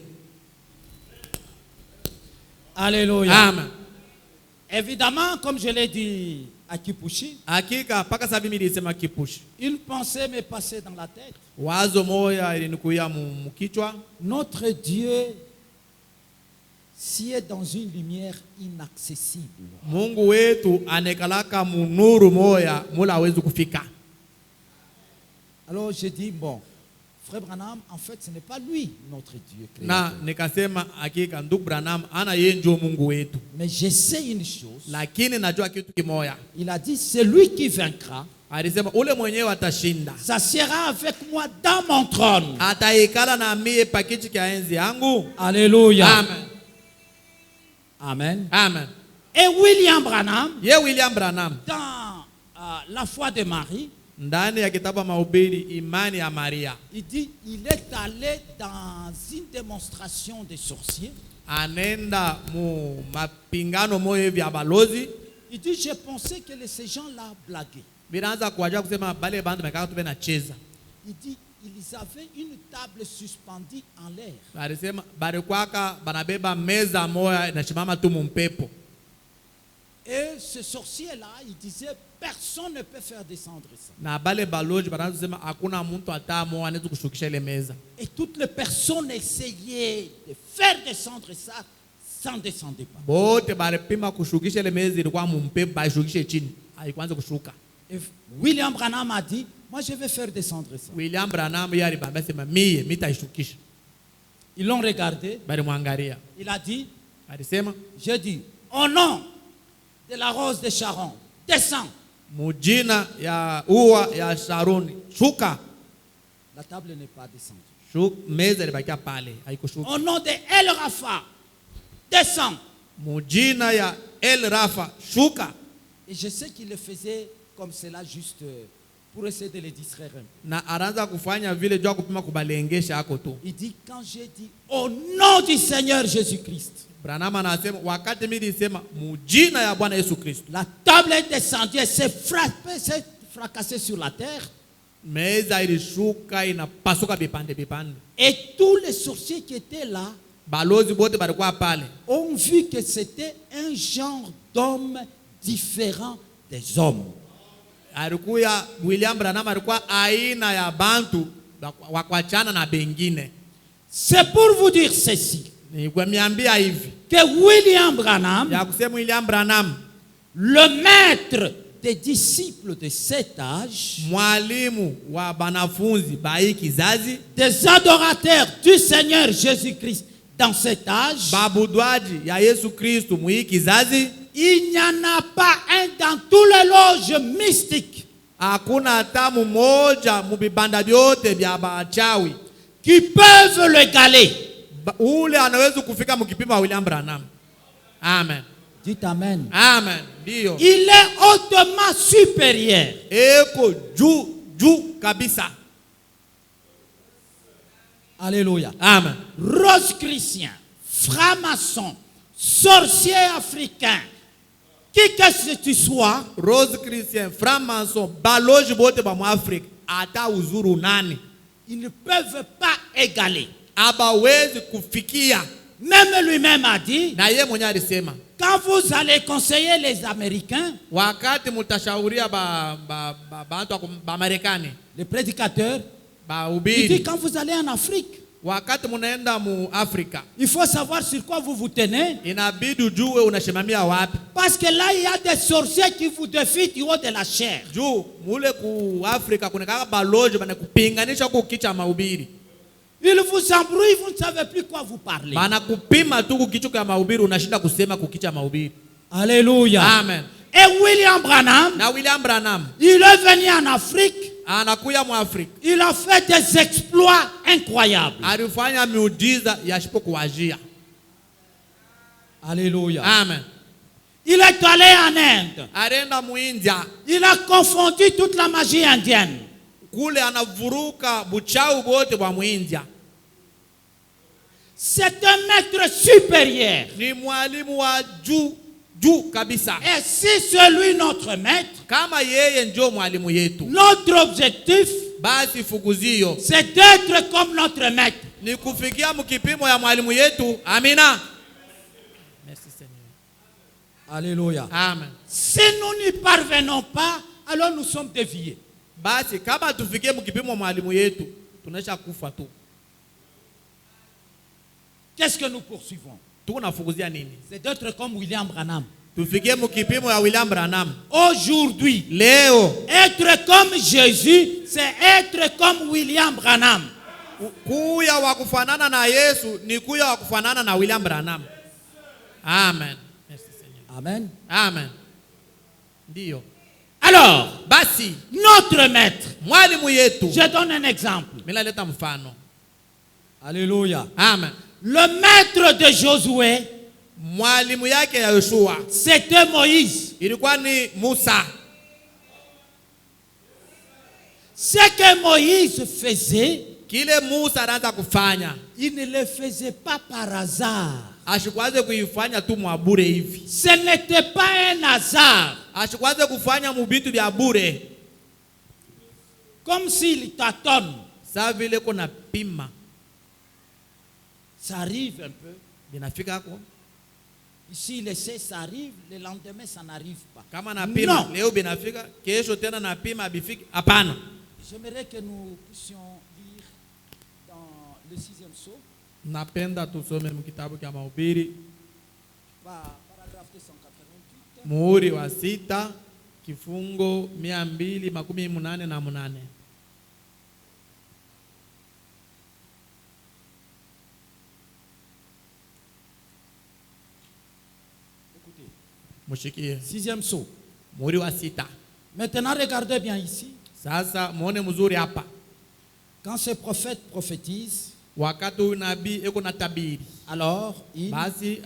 Alléluia. Amen. Évidemment, comme je l'ai dit à Kipushi, Hakika paka sabi mimi nilisema kipushi. une pensée m'est passée dans la tête. Wazo moya ilinikuya mkichwa. Notre Dieu sied dans une lumière inaccessible. Mungu wetu anekalaka munuru moya mula hawezi kufika. Alors j'ai dit, bon, Frère Branham, en fait, ce n'est pas lui, notre Dieu créateur. Na nikasema hakika ndugu Branham ana yeye ndio Mungu wetu. Mais je sais une chose. Lakini najua kitu kimoya. Il a dit, c'est lui qui vaincra. Alisema ule mwenyewe atashinda. Ça sera avec moi dans mon trône. Ataikala na mie pakiti kia enzi yangu. Alléluia. Amen. Amen. Amen. Et William Branham, Ye William Branham dans La foi de Marie, ndani ya kitabu ya mahubiri imani ya Maria il dit, il est allé dans une démonstration des sorciers. anenda mu mapingano moyo vya balozi. Il dit, j'ai pensé que ces gens-là blaguaient. Binaanza kuwajua kusema bale bandu mekaka tu bena cheza. Il dit, ils avaient une table suspendue en l'air. Alisema bari kwaka banabeba meza moya inashimama tu mumpepo. Et ce sorcier-là, il disait, personne ne peut faire descendre ça. Na bale balozi banaanza kusema hakuna mtu hata moja anaweza kushukisha ile meza. Et toutes les personnes essayaient de faire descendre ça, ça ne descendait pas. Bote baripima kushukisha ile meza ilikuwa mumpepo baishukishe chini. Haikuanza kushuka. Et William Branham a dit, moi je vais faire descendre ça. William Branham yari baba sema mie mitaishukisha. Ils l'ont regardé. Bali mwangalia. Il a dit, Alisema j'ai dit, au nom de la rose de Sharon, descends. mujina ya ua ya Sharoni shuka. La table n'est pas descendue. Meza ilibakia pale haikushuka. Au nom de El Rafa, descends. Mujina ya El Rafa shuka. Et je sais qu'il le faisait comme cela juste pour essayer de les distraire un peu. Na anaanza kufanya vile jua kupima kubalengesha hako tu. Il dit, quand j'ai dit au nom du Seigneur Jésus-Christ, Branham anasema wakati mimi nilisema mujina ya Bwana Yesu Kristo, la table est descendue et s'est fracassée sur la terre. meza ilishuka inapasuka vipande vipande. Et tous les sorciers qui étaient là Balozi bote balikuwa pale. ont vu que c'était un genre d'homme différent des hommes. Alikuwa William Branham alikuwa aina ya bantu wa kuachana na bengine. C'est pour vous dire ceci, Nikwambia hivi que William Branham, ya kusema William Branham, le maître des disciples de cet âge, mwalimu wa banafunzi ba hii kizazi, des adorateurs du Seigneur Jésus-Christ dans cet âge, babudwaji ya Yesu Kristo mu hii kizazi, il n'y en a pas un dans tous les loges mystiques hakuna hata mmoja mu vibanda vyote vya bachawi qui peuvent l'égaler. ule anaweza kufika mkipimo wa William Branham. Amen. Dites Amen. Amen. Ndio. Il est hautement supérieur. Eko juu kabisa. Alléluia. Amen. Rose-chrétien, franc-maçon, sorcier africain, qui que tu sois, Rose Christian, franc-maçon, baloji bote ba mu Afrika, ata uzuru nani, ils ne peuvent pas égaler. abawezi kufikia. Même lui-même a dit, Na yeye mwenyewe alisema, quand vous allez conseiller les Américains, wakati mutashauria ba Marekani, les prédicateurs, ba il dit ubiri, quand vous allez en Afrique, wakati munaenda mu Afrika, il faut savoir sur quoi vous vous tenez. inabidi ujue unashimamia wapi. Parce que là, il y a des sorciers qui vous défient du haut de la chair. Juu mule ku Afrika kuna kaka baloji bana kupinganisha kukicha mahubiri. Ils vous embrouillent, vous ne savez plus quoi vous parler. Bana kupima tu kukicho kwa mahubiri, unashinda kusema kukicha mahubiri. Alléluia. Amen. Et William Branham, Na William Branham il est venu en Afrique, anakuya mu Afrika, il a fait des exploits incroyables. alifanya miujiza yashipo kuwajia. Alléluia. Amen. Il est allé en Inde. Arenda mu India, Il a confondu toute la magie indienne. kule anavuruka buchawi bote bwa mu India. C'est un maître supérieur. Ni mwalimu wa juu kabisa. Et si c'est lui notre maître, Kama yeye ndio mwalimu yetu, notre objectif, basi fukuzio c'est d'être comme notre maître. ni kufikia mkipimo ya mwalimu yetu. Amina. Merci Seigneur. Alléluia. Amen. Si nous n'y parvenons pas, alors nous sommes déviés. Basi kama tufikie mkipimo wa mwalimu yetu, tunaisha kufa tu. Qu'est-ce que nous poursuivons? Tunafukuzia nini? C'est d'être comme William Branham. Tufikie mkipimo ya William Branham. Aujourd'hui, Leo être comme Jésus, c'est être comme William Branham. kuya wa kufanana na Yesu ni kuya wa kufanana na William Branham. Amen. Merci Seigneur. Amen. Amen. Ndio. Alors, Basi notre maître, mwalimu yetu, je donne un exemple. mimi naleta mfano. Alléluia. Amen. Le maître de Josué, Mwalimu yake ya Yoshua c'était Moïse. ilikuwa ni Musa. Ce que Moïse faisait, Kile Musa anaanza kufanya, il ne le faisait pas par hasard. ashikwaze kuifanya tu mwabure hivi. Ce n'était pas un hasard. Ashikwaze kufanya mubitu vya bure. Comme s'il tâtonne. Sa vile kuna pima. Ça arrive un peu. Binafika hako. Ici, il essaie, ça arrive. Le lendemain, ça n'arrive pas. Kama na pima, Non. leo binafika, kesho tena na pima bifiki. Hapana. J'aimerais que nous puissions lire dans le 6e psaume, Napenda tusome mkitabu cha Mahubiri, paragraphe 288. muhuri wa 6, kifungo 288. Écoutez, Mushikie. 6e psaume. Muhuri wa 6. Maintenant, regardez bien ici. Sasa muone mzuri hapa. Quand ce prophète prophétise, Wakati huyu nabii eko na tabiri, alors basi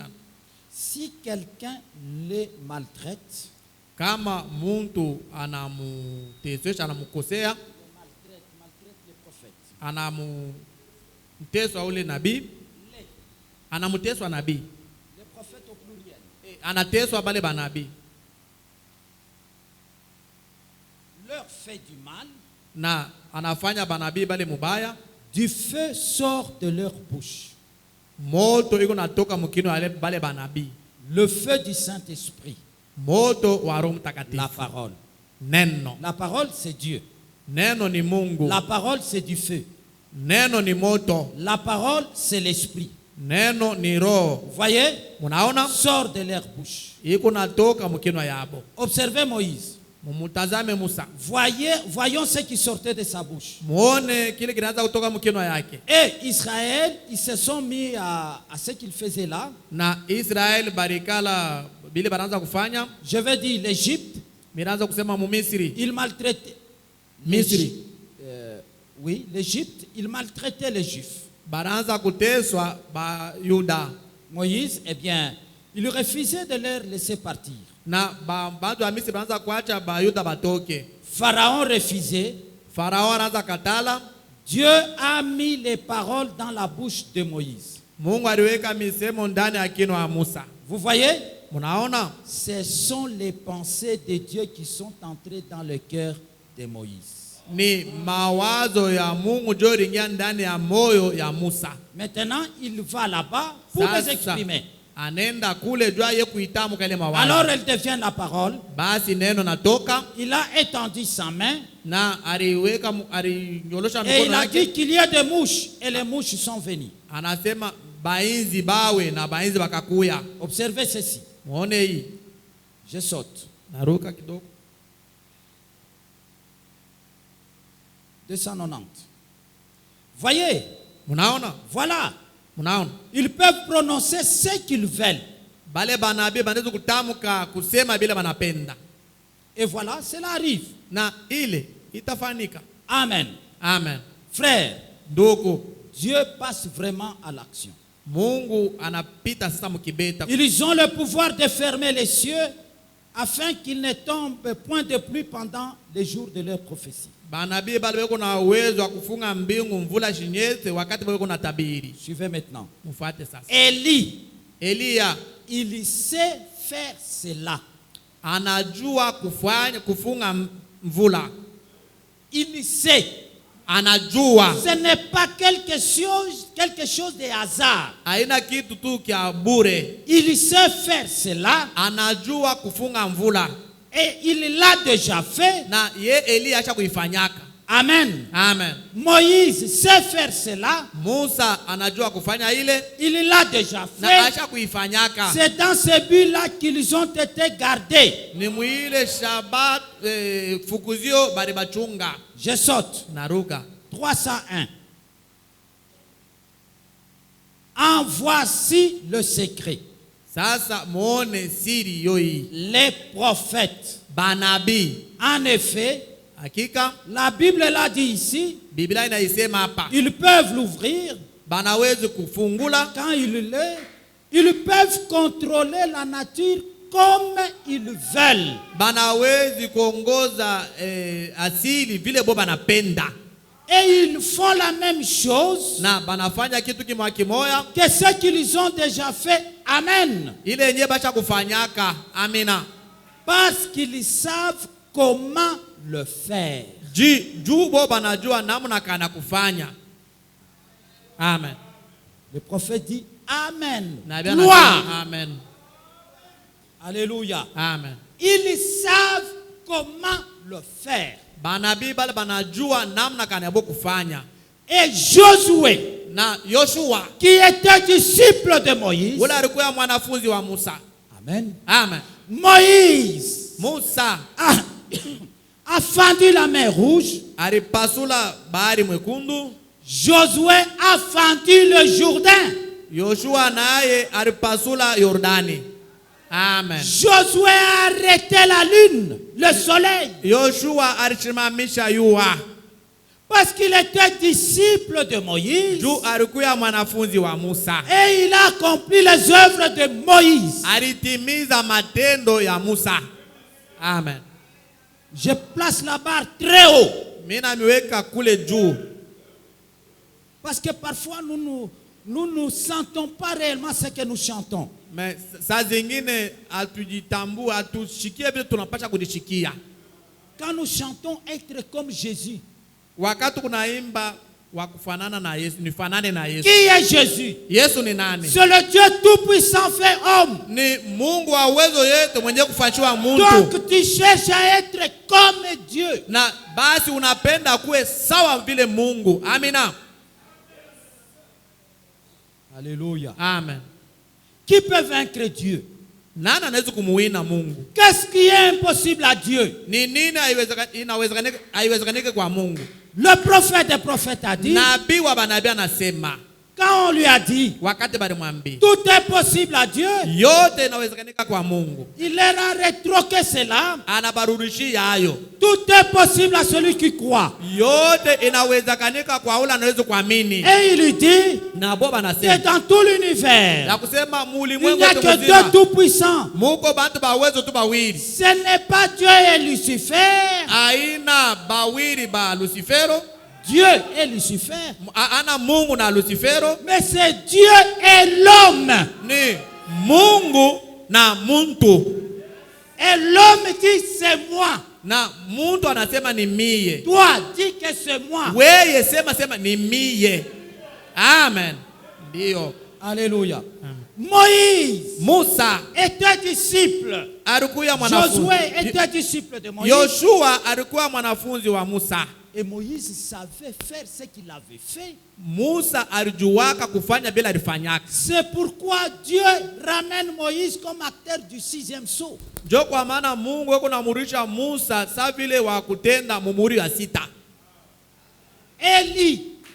si quelqu'un le maltraite, kama muntu anamutesesha, anamukosea, maltraite le prophète. anamuteswa ule nabii, anamuteswa nabii, Le prophète au pluriel. anateswa bale banabii, Leur fait du mal, na anafanya banabii bale mubaya, du feu sort de leur bouche. moto iko natoka mukino ale bale banabii. Le feu du Saint-Esprit. moto wa Roho Mtakatifu. La parole. Neno. La parole, c'est Dieu. Neno ni Mungu. La parole, c'est du feu. Neno ni moto. La parole, c'est l'esprit. Neno ni roho. Vous voyez? Munaona? Sort de leur bouche. Iko natoka mkinwa yabo. Observez Moïse. Mumutazame Musa. Voyons ce qui sortait de sa bouche. Muone kile kinaanza kutoka mkinwa yake. Et Israël, ils se sont mis à ce qu'ils faisaient là. Na Israel barikala bile banaanza kufanya. Je veux dire l'Égypte. Miraanza kusema mu Misri. Il maltraitait. Misri. Oui, l'Égypte, il maltraitait les Juifs. Banaanza kuteswa ba Yuda. Moïse, eh bien, il refusait de leur laisser partir. Na bado wa Misri banaanza kuacha ba Yuda batoke. Pharaon refusait. Farao anaanza katala. Dieu a mis les paroles dans la bouche de Moïse. Mungu aliweka misemo ndani ya kinywa cha Musa. Vous voyez? Munaona? Ce sont les pensées de Dieu qui sont entrées dans le cœur de Moïse. Ni mawazo ya Mungu ndio iliingia ndani ya moyo ya Musa. Maintenant, il va là-bas pour les exprimer. Anenda kule jua ye kuitamu kale mawazo. Alors elle devient la parole. Basi neno natoka. Il a étendu sa main. Na aliweka alinyolosha mikono yake. Et il a yake. dit qu'il y a des mouches et les mouches sont venues. Anasema bainzi bawe na bainzi bakakuya. Observez ceci. Muone hii. Je saute. Naruka kidogo. 290. Voyez. Munaona? Voilà. Munaona? Ils peuvent prononcer ce qu'ils veulent. Bale banabii banaweza kutamuka kusema bila banapenda. Et voilà, cela arrive. Na ile itafanika. Amen. Amen. Frère, ndugu, Dieu passe vraiment à l'action. Mungu anapita sasa mkibeta. Ils ont le pouvoir de fermer les cieux afin qu'il ne tombe point de pluie pendant les jours de leur prophétie. Banabii bale weko na uwezo wa kufunga mbingu mvula shinyeze wakati weko na tabiri. Suivez maintenant. Mfuate sasa. Elia, il sait faire cela. Anajua kufunga mvula. Il sait. Anajua. Ce n'est pas quelque chose de hasard. Haina kitu tu kia bure. Il sait faire cela. Anajua kufunga mvula. Et il l'a déjà fait. Na ye Elia acha kuifanyaka. Amen. Amen. Moïse sait faire cela. Musa anajua kufanya ile. Il l'a déjà fait. Na acha kuifanyaka. C'est dans ce but-là qu'ils ont été gardés. Ni mwile Shabbat fukuzio bari bachunga. Je saute. Naruka. 301. En voici le secret. Sasa muone siri yoi. Les prophètes. Banabii. En effet, hakika, la Bible l'a dit ici. Biblia inaisema hapa. Ils peuvent l'ouvrir. Banawezi kufungula. Quand ils peuvent contrôler la nature comme ils veulent. Banawezi kuongoza asili vile bo banapenda. Et ils font la même chose. Na banafanya kitu kimoya que ce qu'ils ont déjà fait. Amen. Ile yenyewe bacha kufanyaka. Amina. Parce qu'ils savent comment le faire. Juu bo banajua namna kana kufanya. Amen. Le prophète dit Amen. Gloire. Amen. Alléluia. Amen. Ils savent comment le faire. Banabii bale banajua namna kana bo kufanya. Et Josué, na Yoshua, qui était disciple de Moïse, ule alikuwa mwanafunzi wa Musa. Amen. Amen. Moïse, Musa a fendu la mer Rouge. Alipasula bahari mwekundu. Josué a fendu le Jourdain. Yoshua naye alipasula Yordani. Amen. Josué a arrêté la lune, le soleil. Yoshua alisimamisha jua. Parce qu'il était disciple de Moïse. Juu alikuwa mwanafunzi wa Musa. Et il a accompli les œuvres de Moïse. Alitimiza matendo ya Musa. Amen. Je place la barre très haut. Mina miweka kule juu. Parce que parfois nous ne sentons pas réellement ce que nous chantons. Mais saa zingine atujitambua atushikie vile tunapasha kudishikia. Quand nous chantons être comme Jésus, wakati kunaimba wa kufanana na Yesu, nifanane na Yesu. Qui est Jésus? Yesu ni nani? C'est le Dieu tout-puissant fait homme. Ni Mungu wa uwezo yote mwenye kufanyiwa muntu. Donc tu cherches à être comme Dieu. Na basi unapenda kuwe sawa vile Mungu. Amina. Alléluia. Amen. Qui peut vaincre Dieu? Nani anaweza kumuwina Mungu? Qu'est-ce qui est impossible à Dieu? Ni nini haiwezekanike kwa Mungu? Le prophète des prophètes a dit, Nabii wa banabii anasema quand on lui a dit, wakati balimwambia tout est possible à Dieu, yote inawezekanika kwa Mungu, il leur a rétroqué cela. anabarudishia hayo. Tout est possible à celui qui croit. Yote inawezekanika kwa ule anaweza kuamini. Et il lui dit, Na bo que banasema dans tout l'univers, ya kusema il mulimwengu n'y a wote que mzima Dieu tout-puissant. muko bantu bawezo tu bawili. Ce n'est pas Dieu et Lucifer. Aina bawili ba Lucifero, Dieu et Lucifer. ana Mungu na Lucifero, Mais c'est Dieu et l'homme. ni Mungu na muntu. Et l'homme dit, c'est moi. Na muntu anasema ni mie. Toi, dis que c'est moi. Weye sema ni mie. Amen. Ndio. Alléluia. Moïse Musa était disciple. alikuwa mwanafunzi. Josué était disciple de Moïse. Yoshua alikuwa mwanafunzi wa Musa. Et Moïse savait faire ce qu'il avait fait. Musa alijuwaka kufanya bila alifanyaka. C'est pourquoi Dieu ramène Moïse comme acteur du 6e sceau. Jo kwa maana Mungu yuko namurisha Musa sa vile wa kutenda mumuri wa sita.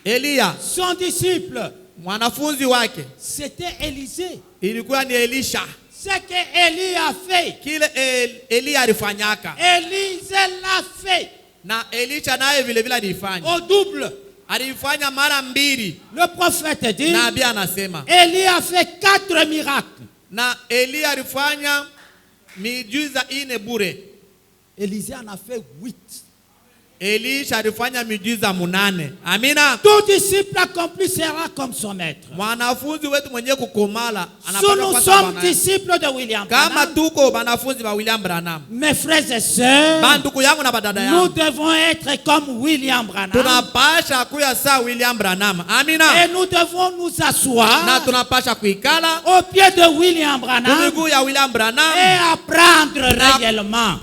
Elia, son disciple, mwanafunzi wake, c'était Élisée. ilikuwa ni Elisha. Ce que Élie a fait, Kile Elia alifanyaka. Élisée l'a fait Na Elisha naye vile vile alifanya. au double. Alifanya mara mbili. Le prophète dit, Nabii anasema. Élie a fait 4 miracles. Na Elia alifanya miujiza ine bure. Élisée en a fait 8. Elisha alifanya miujiza 8. Amina. Tout disciple accompli sera comme son maître. Mwanafunzi wetu mwenye kukomala Si nous sommes disciples de William kama Branham, tuko wanafunzi wa William Branham, mes frères et sœurs, banduku yangu na badada nous yangu, devons être comme William Branham. tunapasha kuya saa William Branham. Amina. Et nous devons nous asseoir Na tunapasha kuikala au pied de William Branham kumiguu ya William Branham et apprendre Na- réellement.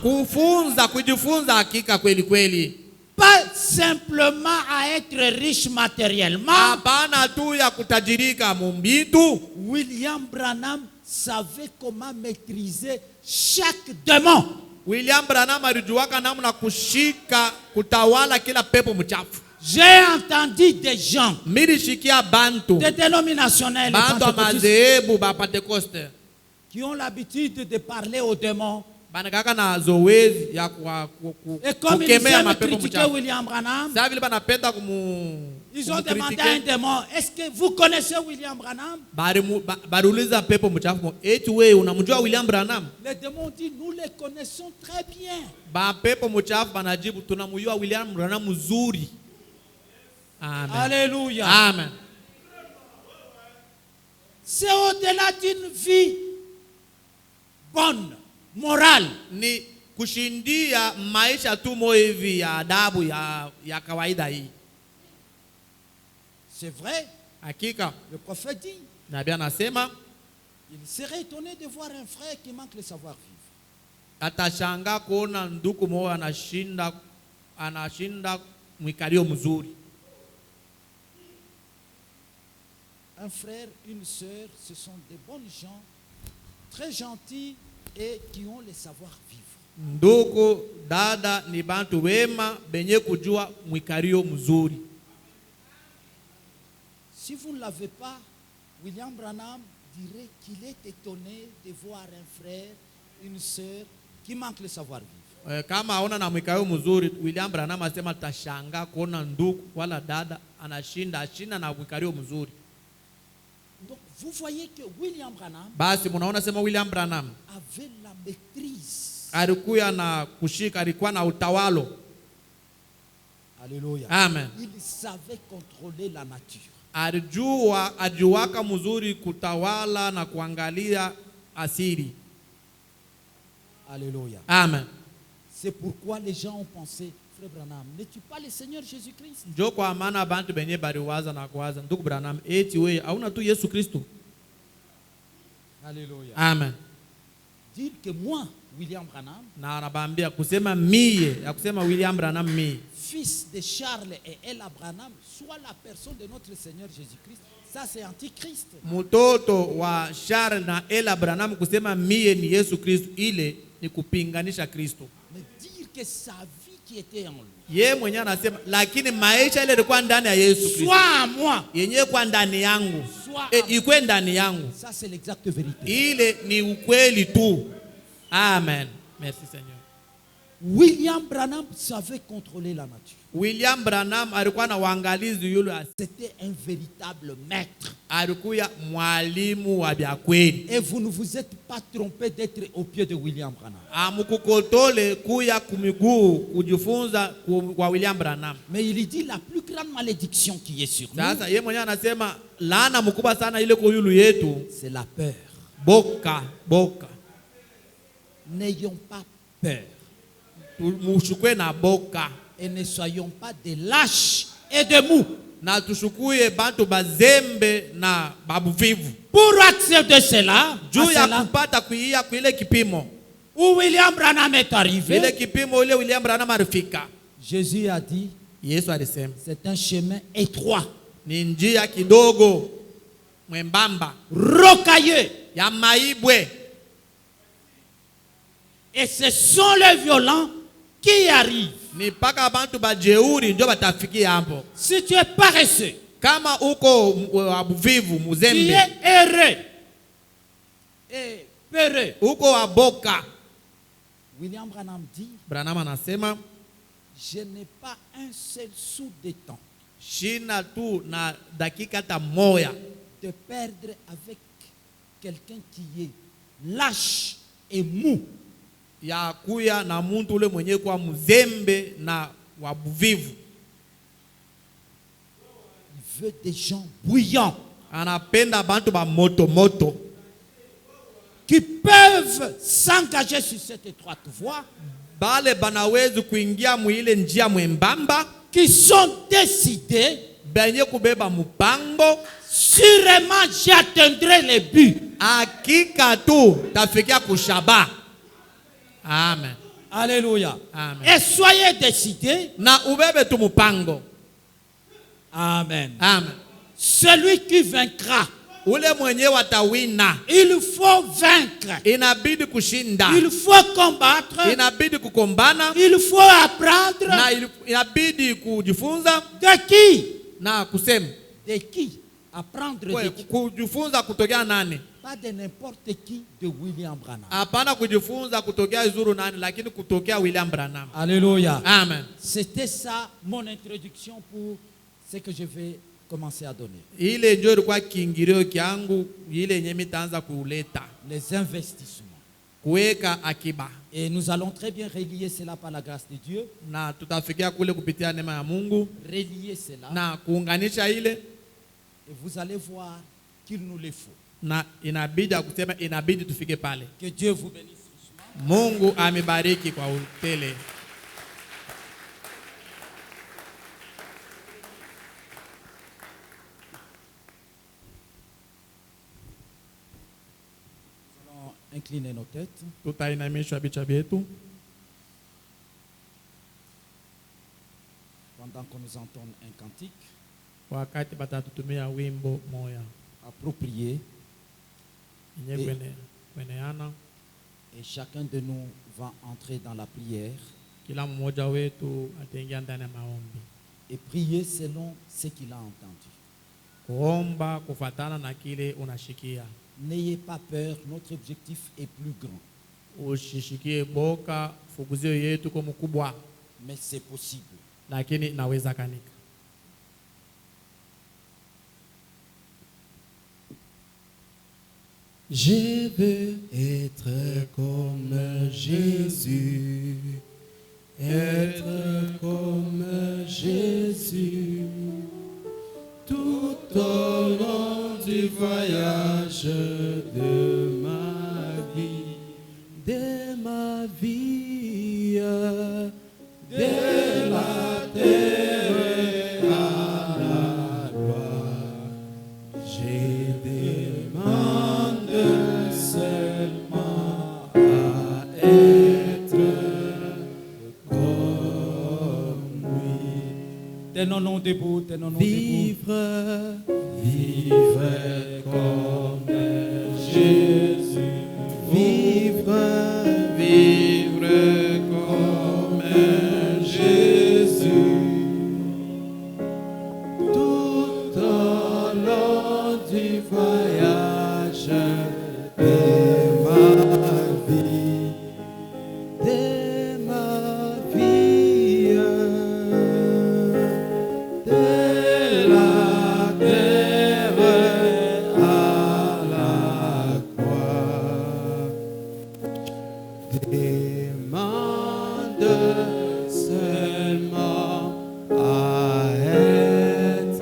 kujifunza hakika kweli kweli. Pas simplement à être riche matériellement. Hapana tu ya kutajirika mumbitu. William Branham savait comment maîtriser chaque démon. William Branham alijuwaka namna kushika kutawala kila pepo mchafu. J'ai entendu des gens, Milishikia bantu des dénominationnels, bantu wa madhehebu ba Pentecoste qui ont l'habitude de parler aux démons. banakaka na zoezi ya Et comme ils kukemea aiment mapepo critiquer mchafu. William Branham, Sasa vile banapenda ils ont demandé à un kumkritike, démon, est-ce que vous connaissez William Branham? baliuliza pepo mchafu, eti wewe unamjua William Branham? Les démons disent, nous les connaissons très bien. Ba pepo mchafu banajibu tunamjua William Branham mzuri. Amen. Alléluia. Amen. C'est au-delà d'une vie bonne, morale. Ni kushindia maisha tu moyo hivi ya adabu ya kawaida hii. C'est vrai, Hakika le prophète dit, nabii anasema il serait étonné de voir un frère qui manque le savoir-vivre. atashanga kuona ndugu moyo anashinda mwikalio mzuri. Un frère, une sœur, ce sont des bonnes gens, très gentils et qui ont le savoir-vivre. Ndugu dada ni bantu wema benye kujua mwikalio mzuri. Si vous ne l'avez pas, William Branham dirait qu'il est étonné de voir un frère, une sœur qui manque le savoir-vivre. Kama haona na mwikalio mzuri, William Branham asema tashanga kuona ndugu wala dada anashinda na mwikalio mzuri. Donc vous voyez que William Branham Basi munaona sema William Branham avait la maîtrise. alikuwa na kushika, alikuwa na utawalo. Alléluia. Amen. Il savait contrôler la nature. Ajuwaka mzuri kutawala na kuangalia asili. Alléluia. Amen. C'est pourquoi les gens ont pensé, frère Branham, n'es-tu pas le Seigneur Jésus-Christ? Njo kwa maana bantu benye baliwaza na kuwaza, ndugu Branham, eti wewe hauna tu Yesu Kristo? Alléluia. Amen. Dire que moi, William Branham, Na anabambia kusema mie, ya kusema William Branham mie, fils de Charles et Ella Branham, soit la personne de notre Seigneur Jésus-Christ, ça c'est antichrist. mtoto wa Charles na Ella Branham kusema mie ni Yesu Kristo, ile ni kupinganisha Kristo. Mais dire que sa vie qui était en lui, Ye mwenyewe anasema lakini maisha ile ilikuwa ndani ya Yesu Kristo, soit en moi, yenyewe kwa ndani yangu, soit en ikwe ndani yangu, ça c'est l'exacte vérité. ile ni ukweli tu. Amen. Merci Seigneur. William Branham savait contrôler la nature. William Branham alikuwa na uangalizi yule, C'était un véritable maître. alikuwa mwalimu wa vya kweli. Et vous ne vous êtes pas trompé d'être au pied de William Branham. Amukukotole kuya kumiguu kujifunza kwa William Branham. Mais il dit la plus grande malédiction qui est sur nous, Sasa yeye mwenyewe anasema laana mkubwa sana ile kwa yulu yetu, c'est la peur. boka. N'ayons pas peur Mushukwe na boka. et ne soyons pas des lâches et des mous. Na tushukuye bantu bazembe na babuvivu. Pour accéder cela, Juu ya cela kupata kuia kuile kipimo. où William Branham est Ile arrivé, kipimo ile William Branham alifika. Jésus a dit, Yesu alisema c'est un chemin étroit, ni njia kidogo mwembamba rocailleux, ya maibwe, et ce sont les violents qui arrivent. ni paka bantu bajeuri ndio batafikia hapo. Si tu es paresseux, Kama uko wabuvivu tu muzembe, es heureux et peureux. uko waboka. William Branham dit, Branham anasema je n'ai pas un seul sou de temps shina tu na dakika hata moya de perdre avec quelqu'un qui est lâche et mou. ya kuya na muntu ule mwenye kwa muzembe na wabuvivu. Il veut des gens bouillants Anapenda bantu ba moto qui peuvent s'engager sur cette étroite voie, bale banawezi kuingia mwile njia mwembamba, qui sont décidés, benye kubeba mupango. sûrement j'atteindrai le but. Hakika tu tafikia kushaba. Amen. Alléluia. Amen. Et soyez décidés. Na ubebe tu mupango. Amen. Amen. Celui qui vaincra, Ule mwenye watawina, il faut vaincre. inabidi kushinda, Il faut combattre. inabidi kukombana, Il faut apprendre. na inabidi kujifunza De qui? na kusema. De qui? Apprendre de Kwe, qui? kujifunza kutokea nani? Pas de n'importe qui, de William Branham. Hapana kujifunza kutokea izuru nani, lakini kutokea William Branham. Alléluia. Amen. C'était ça mon introduction pour ce que je vais commencer à donner. Ile ndio ilikuwa kiingilio kyangu, ile yenye mitaanza kuleta, Les investissements. kuweka akiba, Et nous allons très bien relier cela par la grâce de Dieu. na tutafikia kule kupitia neema ya Mungu Relier cela. na kuunganisha ile, Et vous allez voir qu'il nous le faut. na inabidi kusema, inabidi tufike pale. Que Dieu vous bénisse richement. Mungu amebariki kwa utele. Nous allons incliner nos têtes. Tutainamishwa vichwa vyetu Pendant qu'on nous entonne un cantique wakati batatutumia wimbo moya approprié, yenye kweneana. et chacun de nous va entrer dans la prière Kila mmoja wetu ataingia ndani ya maombi, et prier selon ce qu'il a entendu. kuomba kufatana na kile unashikia. N'ayez pas peur, notre objectif est plus grand, Ushishikie boka, fukuzio yetu kwa mkubwa, mais c'est possible. lakini inaweza kanika. Je veux être comme Jésus, être comme Jésus, tout au long du voyage de ma vie, de la Tenons-nous debout, tenons-nous debout. Vivre, vivre comme Jésus. Vivre, vivre comme Jésus. Tout au long du voyage de ma vie, de ma vie, de la terre à la croix. Demande seulement à être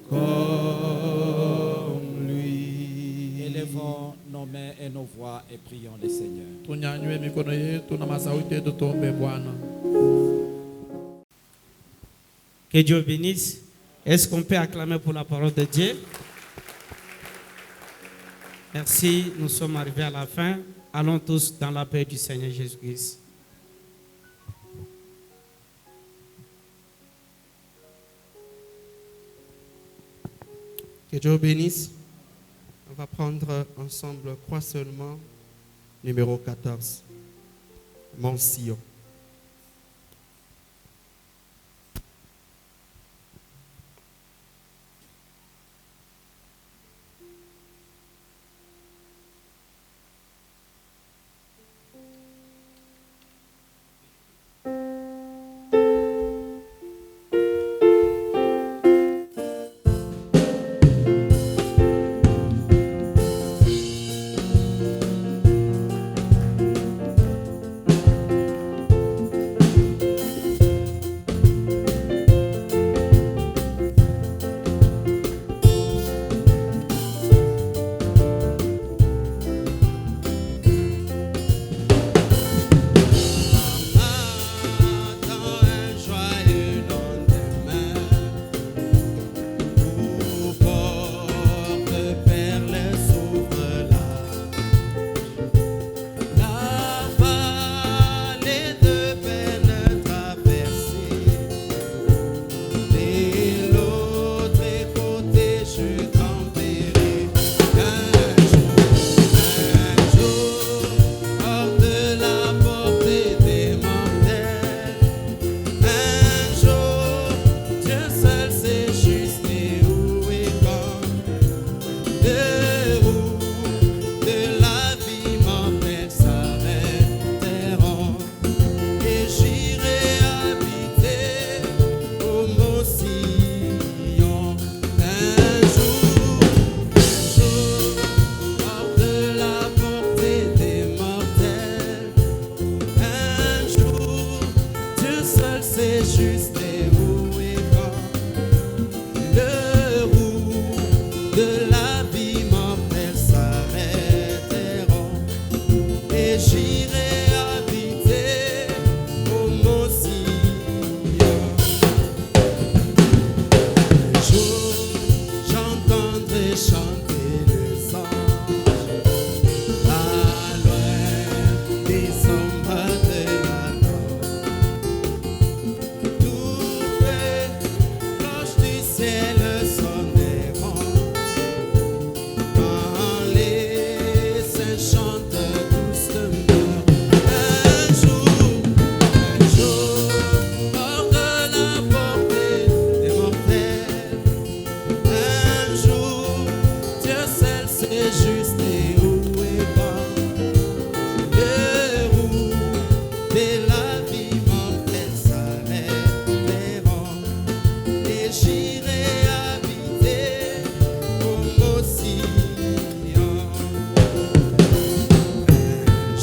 comme lui. Élevons nos mains et nos voix et prions le Seigneur. Tunyanyue mikono yetu na masauti yetu, tuombe Bwana. Que Dieu bénisse. Est-ce qu'on peut acclamer pour la parole de Dieu? Merci, nous sommes arrivés à la fin. Allons tous dans la paix du Seigneur Jésus-Christ. Que Dieu bénisse. On va prendre ensemble Croix seulement, numéro 14. Mon Sion.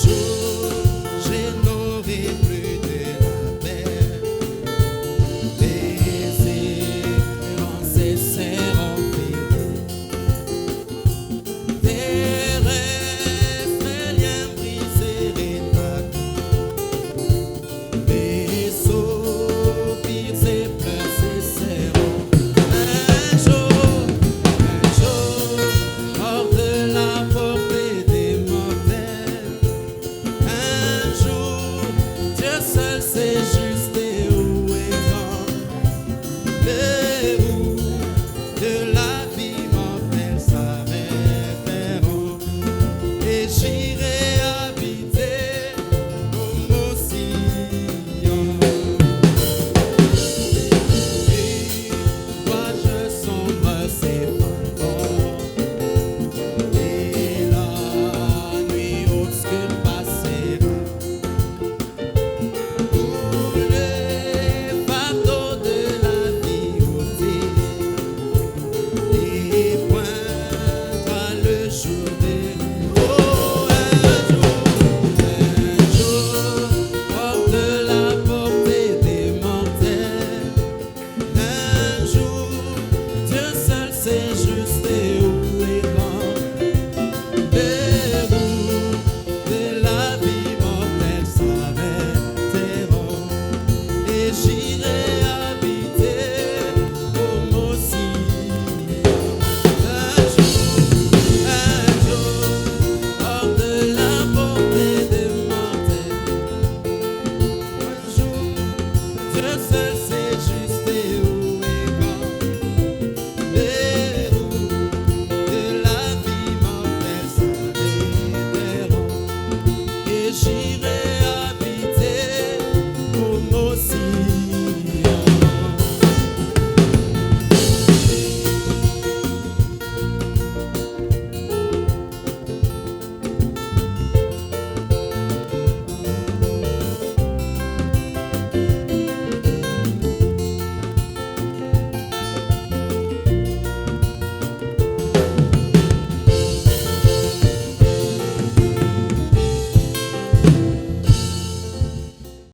Jour j'irai